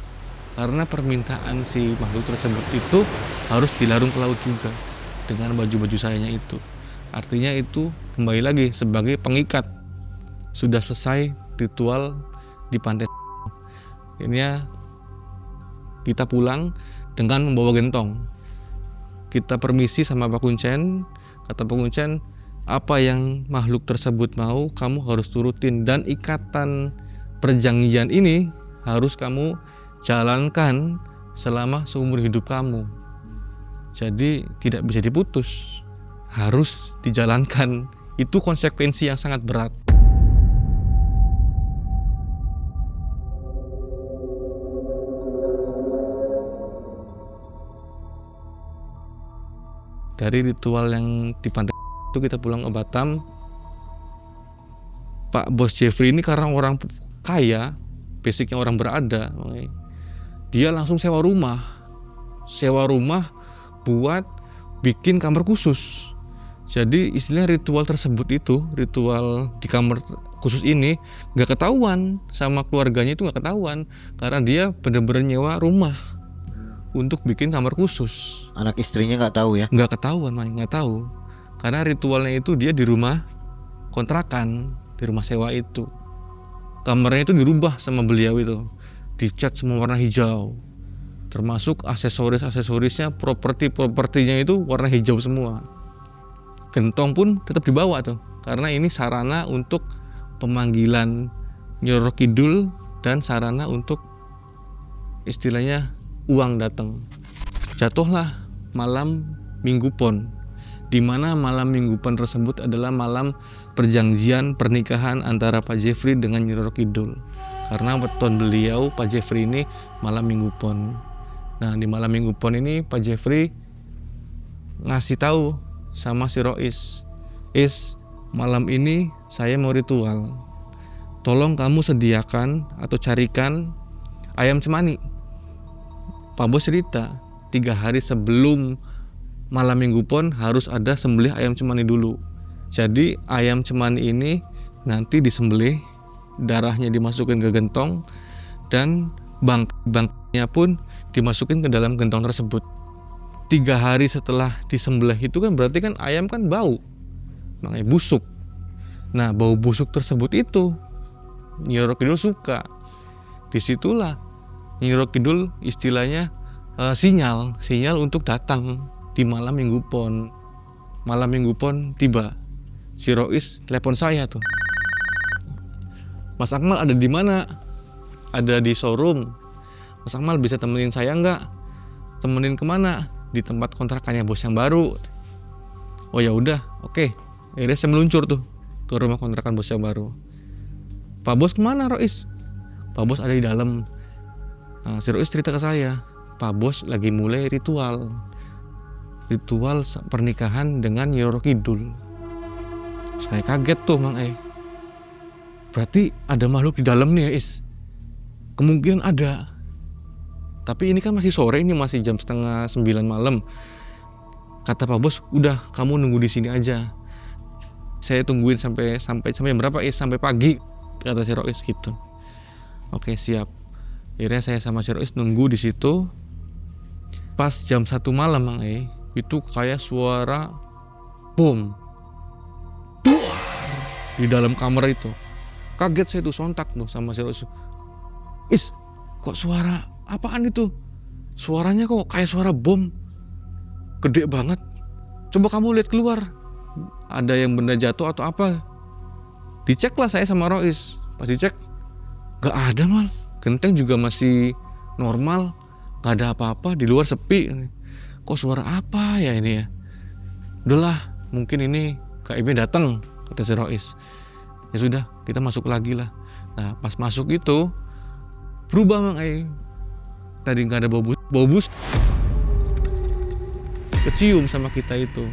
Karena permintaan si makhluk tersebut itu harus dilarung ke laut juga dengan baju-baju sayanya itu. Artinya itu kembali lagi sebagai pengikat. Sudah selesai ritual di pantai. Akhirnya kita pulang dengan membawa gentong. Kita permisi sama Pak Kuncen. Kata Pak Kuncen, apa yang makhluk tersebut mau kamu harus turutin, dan ikatan perjanjian ini harus kamu jalankan selama seumur hidup kamu. Jadi tidak bisa diputus, harus dijalankan. Itu konsekuensi yang sangat berat. dari ritual yang di pantai itu kita pulang ke Batam. Pak Bos Jeffrey ini karena orang kaya, basicnya orang berada, dia langsung sewa rumah buat bikin kamar khusus. Jadi istilah ritual tersebut itu, ritual di kamar khusus ini nggak ketahuan sama keluarganya, itu nggak ketahuan karena dia bener-bener nyewa rumah untuk bikin kamar khusus.
Anak istrinya nggak tahu ya?
Nggak ketahuan, nggak tahu, karena ritualnya itu dia di rumah kontrakan, di rumah sewa itu. Kamarnya itu dirubah sama beliau itu, dicat semua warna hijau, termasuk aksesorisnya, propertinya itu warna hijau semua. Gentong pun tetap dibawa tuh, karena ini sarana untuk pemanggilan Nyi Roro Kidul dan sarana untuk istilahnya uang datang. Jatuhlah malam Minggu Pon, di mana malam Minggu Pon tersebut adalah malam perjanjian pernikahan antara Pak Jeffrey dengan Nyi Roro Kidul. Karena weton beliau Pak Jeffrey ini malam Minggu Pon. Nah, di malam Minggu Pon ini Pak Jeffrey ngasih tahu sama si Rois, malam ini saya mau ritual, tolong kamu sediakan atau carikan ayam cemani. Pak Bos cerita 3 hari sebelum malam Minggu Pon harus ada sembelih ayam cemani dulu. Jadi ayam cemani ini nanti disembelih, darahnya dimasukin ke gentong, dan bangkanya pun dimasukin ke dalam gentong tersebut. 3 hari setelah disembelih itu kan berarti kan ayam kan bau, makanya busuk. Nah, bau busuk tersebut itu Nyi Roro Kidul suka. Disitulah Nyi Roro Kidul istilahnya sinyal untuk datang di malam Minggu Pon. Malam Minggu Pon tiba, si Rois telepon saya tuh, Mas Akmal ada di mana? Ada di showroom. Mas Akmal bisa temenin saya nggak? Temenin kemana? Di tempat kontrakannya bos yang baru. Oh ya udah, oke. Akhirnya saya meluncur tuh ke rumah kontrakan bos yang baru. Pak Bos kemana, Rois? Pak Bos ada di dalam. Nah, si Rois cerita ke saya, Pak Bos lagi mulai ritual pernikahan dengan Nyi Roro Kidul. Saya kaget tuh, Mang Ai. Berarti ada makhluk di dalam nih ya, Is? Kemungkinan ada. Tapi ini kan masih sore, ini masih jam 8:30 malam. Kata Pak Bos, udah kamu nunggu di sini aja. Saya tungguin sampai berapa, Is? Sampai pagi, kata si Rois gitu. Oke, siap. Akhirnya saya sama si Rois nunggu di situ. Pas jam 1 malam, Mang Ai, itu kayak suara bom. Buar di dalam kamar itu. Kaget saya tuh, sontak tuh sama si Rois. Is, kok suara apaan itu? Suaranya kok kayak suara bom. Gede banget. Coba kamu lihat keluar. Ada yang benda jatuh atau apa? Diceklah saya sama Rois. Pas dicek, gak ada mal. Genteng juga masih normal. Gak ada apa-apa. Di luar sepi. Kok suara apa ya ini ya? Udahlah, mungkin ini gaibnya datang, kata si Rois. Ya sudah, kita masuk lagi lah. Nah, pas masuk itu berubah, Mang Ai. Tadi nggak ada bau bus, kecium sama kita itu.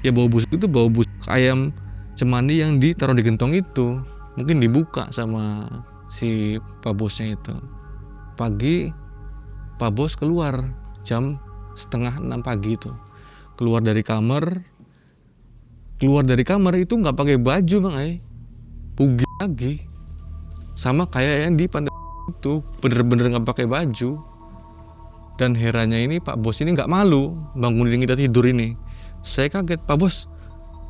Ya bau busuk itu bau busuk ayam cemani yang ditaruh di gentong itu. Mungkin dibuka sama si Pak Bosnya itu. Pagi Pak Bos keluar jam 5:30 pagi itu. Keluar dari kamar itu nggak pakai baju, Mang Ai. Pugi lagi. Sama kayak yang di pantai itu, bener-bener nggak pakai baju. Dan herannya ini Pak Bos ini nggak malu bangunin kita tidur ini. Saya kaget, Pak Bos,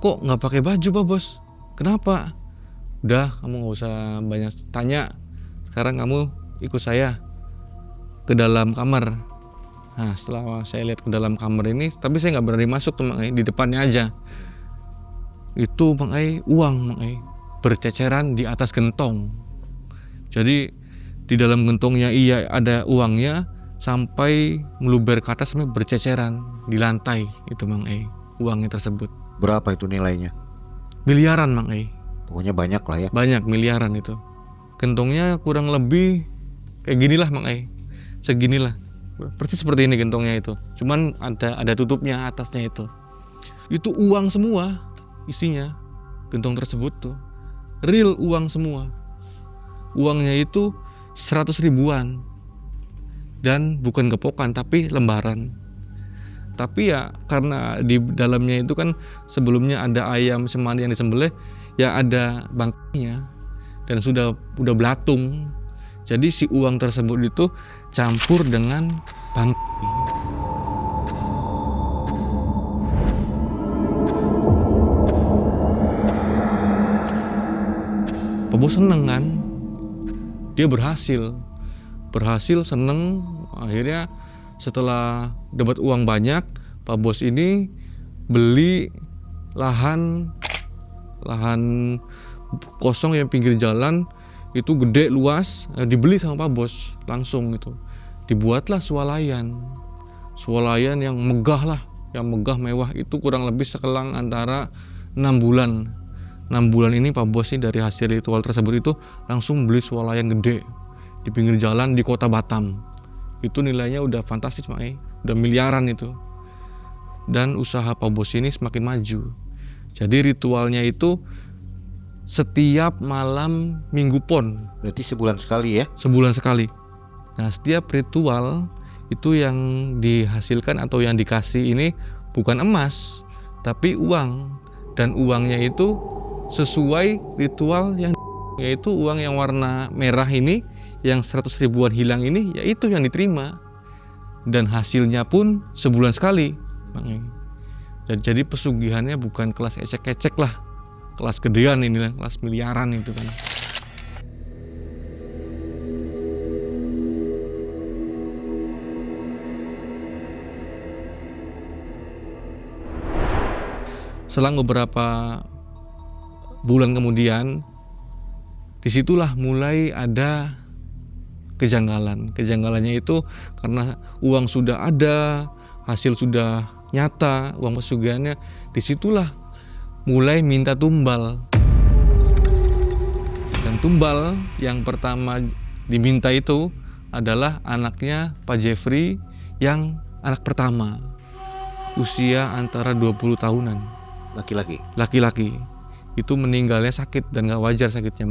kok nggak pakai baju, Pak Bos? Kenapa? Udah, kamu nggak usah banyak tanya. Sekarang kamu ikut saya ke dalam kamar. Nah, setelah saya lihat ke dalam kamar ini, tapi saya nggak berani masuk tuh, Mang Ai, di depannya aja. Itu, Mang Ai, uang, Mang Ai, berceceran di atas gentong. Jadi di dalam gentongnya iya ada uangnya, sampai meluber ke atas sampai berceceran di lantai itu, Mang Ai, uangnya tersebut.
Berapa itu nilainya?
Miliaran, Mang Ai.
Pokoknya banyak lah ya.
Banyak, miliaran itu. Gentongnya kurang lebih kayak ginilah, Mang Ai. Seginilah. Persis seperti ini gentongnya itu. Cuman ada tutupnya atasnya itu. Itu uang semua isinya, gentong tersebut tuh real uang semua. Uangnya itu 100 ribuan dan bukan gepokan tapi lembaran. Tapi ya karena di dalamnya itu kan sebelumnya ada ayam semani yang disembelih, ya ada bangkainya dan udah belatung. Jadi si uang tersebut itu campur dengan bangkai. Pak Bos seneng kan, dia berhasil seneng. Akhirnya setelah dapat uang banyak, Pak Bos ini beli lahan kosong yang pinggir jalan itu gede luas, dibeli sama Pak Bos langsung itu. Dibuatlah swalayan yang megah mewah. Itu kurang lebih sekelang antara 6 bulan. 6 bulan ini Pak Bos ini dari hasil ritual tersebut itu langsung beli swalayan gede di pinggir jalan di kota Batam. Itu nilainya udah fantastis, udah miliaran itu. Dan usaha Pak Bos ini semakin maju. Jadi ritualnya itu setiap malam Minggu Pon.
Berarti sebulan sekali ya?
Sebulan sekali. Nah, setiap ritual itu yang dihasilkan atau yang dikasih ini bukan emas, tapi uang. Dan uangnya itu sesuai ritual yang yaitu uang yang warna merah ini, yang 100 ribuan hilang ini, yaitu yang diterima. Dan hasilnya pun sebulan sekali, Dan jadi pesugihannya bukan kelas ecek-ecek lah, kelas gedean ini lah, kelas miliaran itu kan. Selang beberapa bulan kemudian, disitulah mulai ada kejanggalan. Kejanggalannya itu karena uang sudah ada, hasil sudah nyata, uang pesugihannya, disitulah mulai minta tumbal. Dan tumbal yang pertama diminta itu adalah anaknya Pak Jeffrey yang anak pertama, usia antara 20 tahunan. Laki-laki. Itu meninggalnya sakit dan gak wajar sakitnya,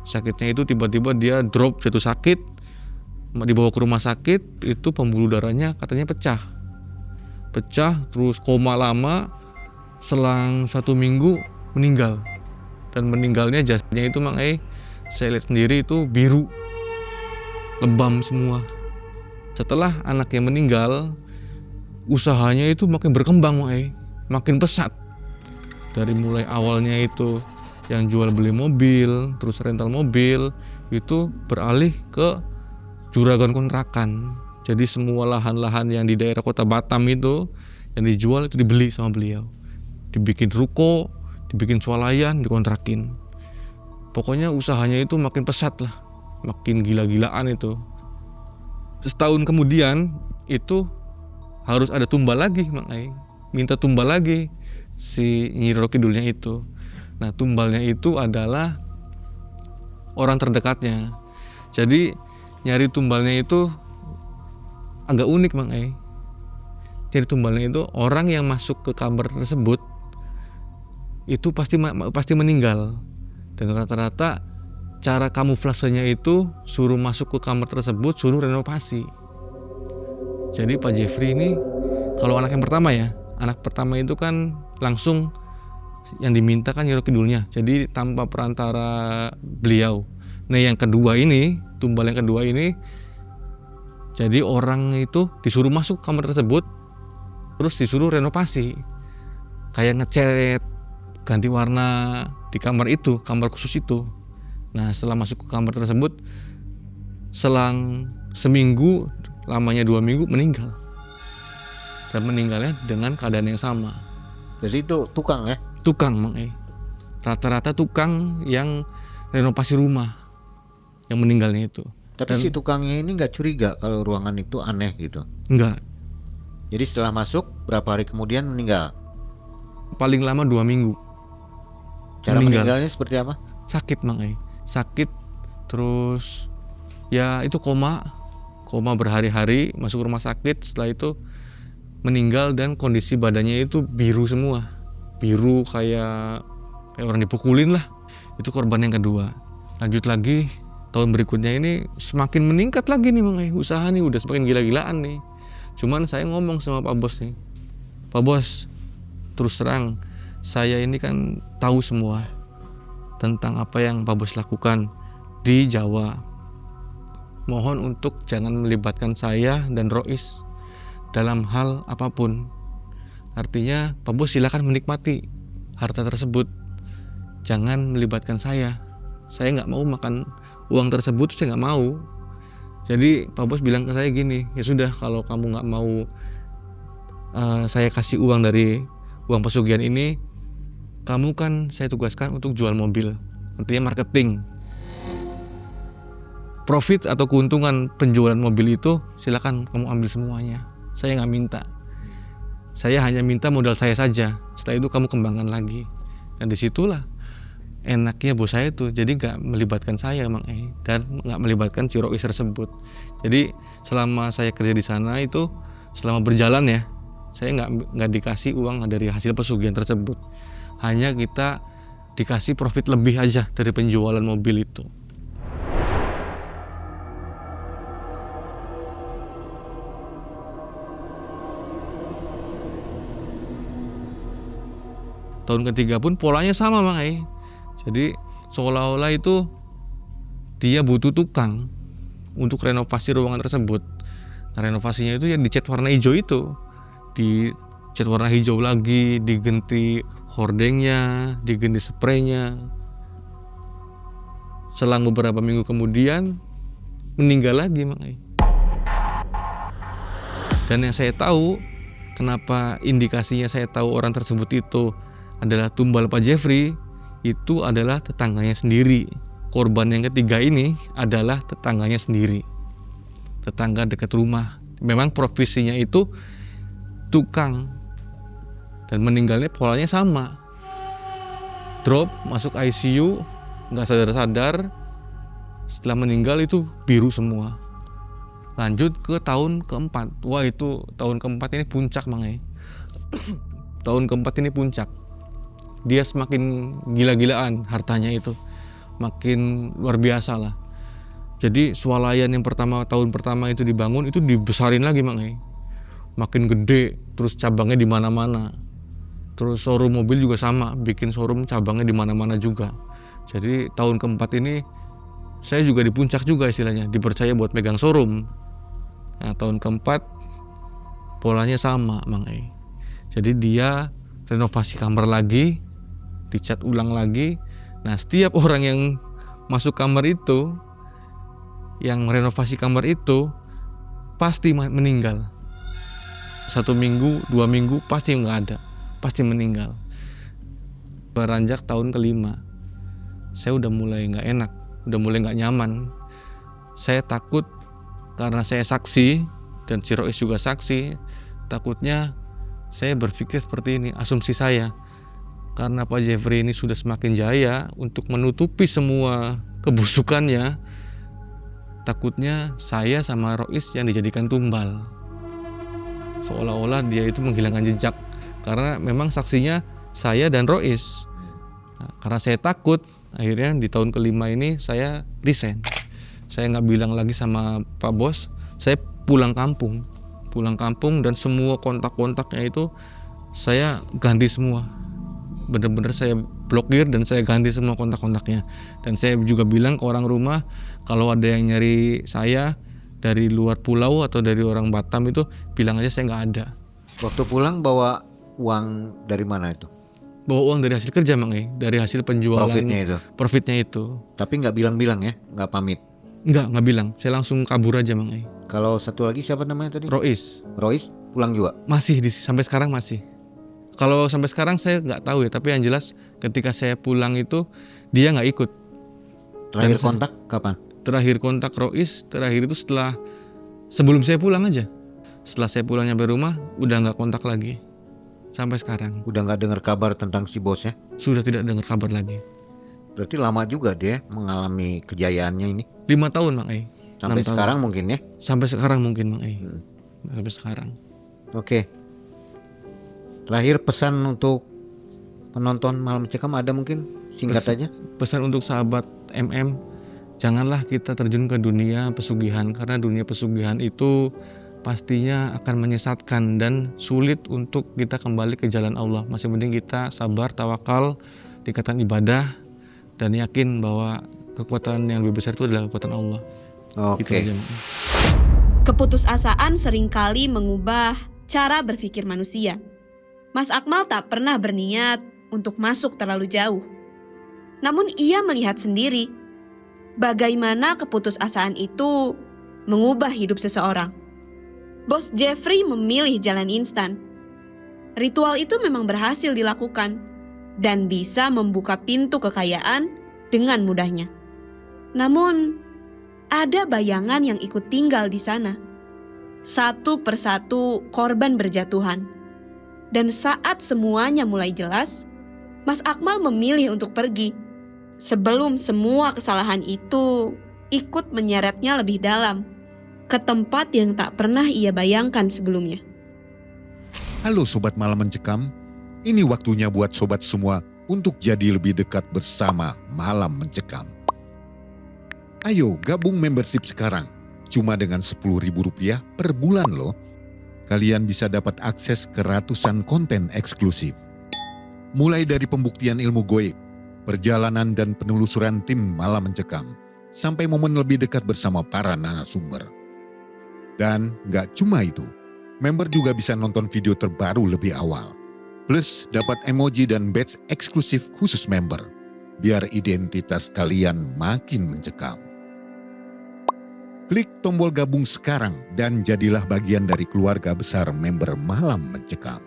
Sakitnya itu tiba-tiba dia drop, jatuh sakit, dibawa ke rumah sakit, itu pembuluh darahnya katanya pecah, terus koma lama, selang 1 minggu meninggal. Dan meninggalnya jasadnya itu saya lihat sendiri itu biru, lebam semua. Setelah anaknya meninggal, usahanya itu makin berkembang, makin pesat. Dari mulai awalnya itu yang jual beli mobil, terus rental mobil, itu beralih ke juragan kontrakan. Jadi semua lahan-lahan yang di daerah kota Batam itu yang dijual itu dibeli sama beliau. Dibikin ruko, dibikin swalayan, dikontrakin. Pokoknya usahanya itu makin pesat lah, makin gila-gilaan itu. Setahun kemudian itu harus ada tumbal lagi, minta tumbal lagi si Nyi Roro Kidulnya itu. Nah, tumbalnya itu adalah orang terdekatnya. Jadi nyari tumbalnya itu agak unik, Jadi tumbalnya itu orang yang masuk ke kamar tersebut itu pasti meninggal. Dan rata-rata cara kamuflasenya itu suruh masuk ke kamar tersebut, suruh renovasi. Jadi Pak Jeffrey ini kalau anak yang pertama ya, anak pertama itu kan langsung yang diminta kan Nyi Roro Kidulnya, jadi tanpa perantara beliau. Nah yang kedua ini, tumbal yang kedua ini, jadi orang itu disuruh masuk kamar tersebut, terus disuruh renovasi, kayak ngecat, ganti warna di kamar itu, kamar khusus itu. Nah setelah masuk ke kamar tersebut, selang seminggu, lamanya 2 minggu meninggal. Dan meninggalnya dengan keadaan yang sama.
Jadi itu tukang ya?
Tukang, rata-rata tukang yang renovasi rumah yang meninggalnya itu.
Tapi si tukangnya ini nggak curiga kalau ruangan itu aneh gitu?
Enggak.
Jadi setelah masuk berapa hari kemudian meninggal?
Paling lama 2 minggu.
Cara meninggalnya seperti apa?
Sakit, sakit, terus ya itu koma berhari-hari, masuk rumah sakit. Setelah itu meninggal dan kondisi badannya itu biru semua. Biru kayak orang dipukulin lah. Itu korban yang kedua. Lanjut lagi, tahun berikutnya ini semakin meningkat lagi nih Mang Ai. Usaha nih udah semakin gila-gilaan nih. Cuman saya ngomong sama Pak Bos nih. Pak Bos, terus terang saya ini kan tahu semua tentang apa yang Pak Bos lakukan di Jawa. Mohon untuk jangan melibatkan saya dan Rois dalam hal apapun. Artinya Pak Bos silakan menikmati harta tersebut. Jangan melibatkan saya. Saya nggak mau makan uang tersebut, saya nggak mau. Jadi Pak Bos bilang ke saya gini, ya sudah kalau kamu nggak mau saya kasih uang dari uang pesugihan ini, kamu kan saya tugaskan untuk jual mobil. Artinya marketing. Profit atau keuntungan penjualan mobil itu silakan kamu ambil semuanya. Saya nggak minta. Saya hanya minta modal saya saja. Setelah itu kamu kembangkan lagi. Dan disitulah enaknya bos saya itu. Jadi nggak melibatkan saya Mang Ai dan nggak melibatkan si Rois tersebut. Jadi selama saya kerja di sana itu selama berjalan ya, saya nggak dikasih uang dari hasil pesugihan tersebut. Hanya kita dikasih profit lebih aja dari penjualan mobil itu. Tahun ketiga pun polanya sama Mang Ai. Jadi seolah-olah itu dia butuh tukang untuk renovasi ruangan tersebut. Nah, renovasinya itu yang dicat warna hijau itu. Dicat warna hijau lagi, diganti hordengnya, diganti spraynya. Selang beberapa minggu kemudian meninggal lagi Mang Ai. Dan yang saya tahu, kenapa indikasinya saya tahu orang tersebut itu adalah tumbal Pak Jeffrey, itu adalah tetangganya sendiri. Korban yang ketiga ini adalah tetangganya sendiri, tetangga dekat rumah. Memang profesinya itu tukang dan meninggalnya polanya sama. Drop, masuk ICU, nggak sadar-sadar. Setelah meninggal itu biru semua. Lanjut ke tahun keempat. Wah, itu tahun keempat ini puncak Mang Ai. Tahun keempat ini puncak. Dia semakin gila-gilaan hartanya itu, makin luar biasa lah. Jadi swalayan yang tahun pertama itu dibangun itu dibesarin lagi Mang Ai. Makin gede, terus cabangnya di mana-mana. Terus showroom mobil juga sama, bikin showroom cabangnya di mana-mana juga. Jadi tahun keempat ini saya juga di puncak juga istilahnya, dipercaya buat megang showroom. Nah, tahun keempat polanya sama Mang Ai. Jadi dia renovasi kamar lagi, dicat ulang lagi. Nah, setiap orang yang masuk kamar itu, yang renovasi kamar itu, pasti meninggal. 1 minggu, 2 minggu pasti nggak ada, pasti meninggal. Beranjak tahun kelima, saya udah mulai nggak enak, udah mulai nggak nyaman. Saya takut karena saya saksi dan si Rois juga saksi. Takutnya saya berpikir seperti ini, asumsi saya. Karena Pak Jeffrey ini sudah semakin jaya untuk menutupi semua kebusukannya, takutnya saya sama Rois yang dijadikan tumbal. Seolah-olah dia itu menghilangkan jejak. Karena memang saksinya saya dan Rois. Nah, karena saya takut, akhirnya di tahun kelima ini saya resign. Saya nggak bilang lagi sama Pak Bos, saya pulang kampung dan semua kontak-kontaknya itu saya ganti semua. Bener-bener saya blokir dan saya ganti semua kontak-kontaknya. Dan saya juga bilang ke orang rumah, kalau ada yang nyari saya dari luar pulau atau dari orang Batam itu, bilang aja saya nggak ada.
Waktu pulang bawa uang dari mana itu?
Bawa uang dari hasil kerja Mang Ai, dari hasil penjualan. Profitnya itu.
Tapi nggak bilang-bilang ya, nggak pamit.
Nggak bilang, saya langsung kabur aja Mang Ai.
Kalau satu lagi siapa namanya tadi?
Rois
pulang juga?
Masih sampai sekarang masih. Kalau sampai sekarang saya nggak tahu ya, tapi yang jelas ketika saya pulang itu dia nggak ikut.
Terakhir kontak kapan?
Terakhir kontak Rois, terakhir itu sebelum saya pulang aja. Setelah saya pulang nyampe rumah, udah nggak kontak lagi sampai sekarang.
Udah nggak dengar kabar tentang si bos ya?
Sudah tidak dengar kabar lagi.
Berarti lama juga dia mengalami kejayaannya ini.
5 tahun Mang Ai.
Sampai sekarang mungkin ya?
Sampai sekarang mungkin Mang Ai. Sampai sekarang.
Oke. Terakhir pesan untuk penonton Malam Mencekam ada mungkin singkat aja.
Pesan untuk sahabat MM, janganlah kita terjun ke dunia pesugihan, karena dunia pesugihan itu pastinya akan menyesatkan dan sulit untuk kita kembali ke jalan Allah. Masih mending kita sabar, tawakal, tingkatan ibadah, dan yakin bahwa kekuatan yang lebih besar itu adalah kekuatan Allah. Gitu
Oke.
aja.
Keputusasaan seringkali mengubah cara berpikir manusia. Mas Akmal tak pernah berniat untuk masuk terlalu jauh. Namun ia melihat sendiri bagaimana keputusasaan itu mengubah hidup seseorang. Bos Jeffrey memilih jalan instan. Ritual itu memang berhasil dilakukan dan bisa membuka pintu kekayaan dengan mudahnya. Namun, ada bayangan yang ikut tinggal di sana. Satu persatu korban berjatuhan. Dan saat semuanya mulai jelas, Mas Akmal memilih untuk pergi. Sebelum semua kesalahan itu ikut menyeretnya lebih dalam, ke tempat yang tak pernah ia bayangkan sebelumnya.
Halo Sobat Malam Mencekam, ini waktunya buat sobat semua untuk jadi lebih dekat bersama Malam Mencekam. Ayo gabung membership sekarang, cuma dengan Rp10.000 per bulan loh. Kalian bisa dapat akses ke ratusan konten eksklusif. Mulai dari pembuktian ilmu goib, perjalanan dan penelusuran tim Malam Mencekam, sampai momen lebih dekat bersama para narasumber. Dan gak cuma itu, member juga bisa nonton video terbaru lebih awal. Plus dapat emoji dan badge eksklusif khusus member, biar identitas kalian makin mencekam. Klik tombol gabung sekarang dan jadilah bagian dari keluarga besar member Malam Mencekam.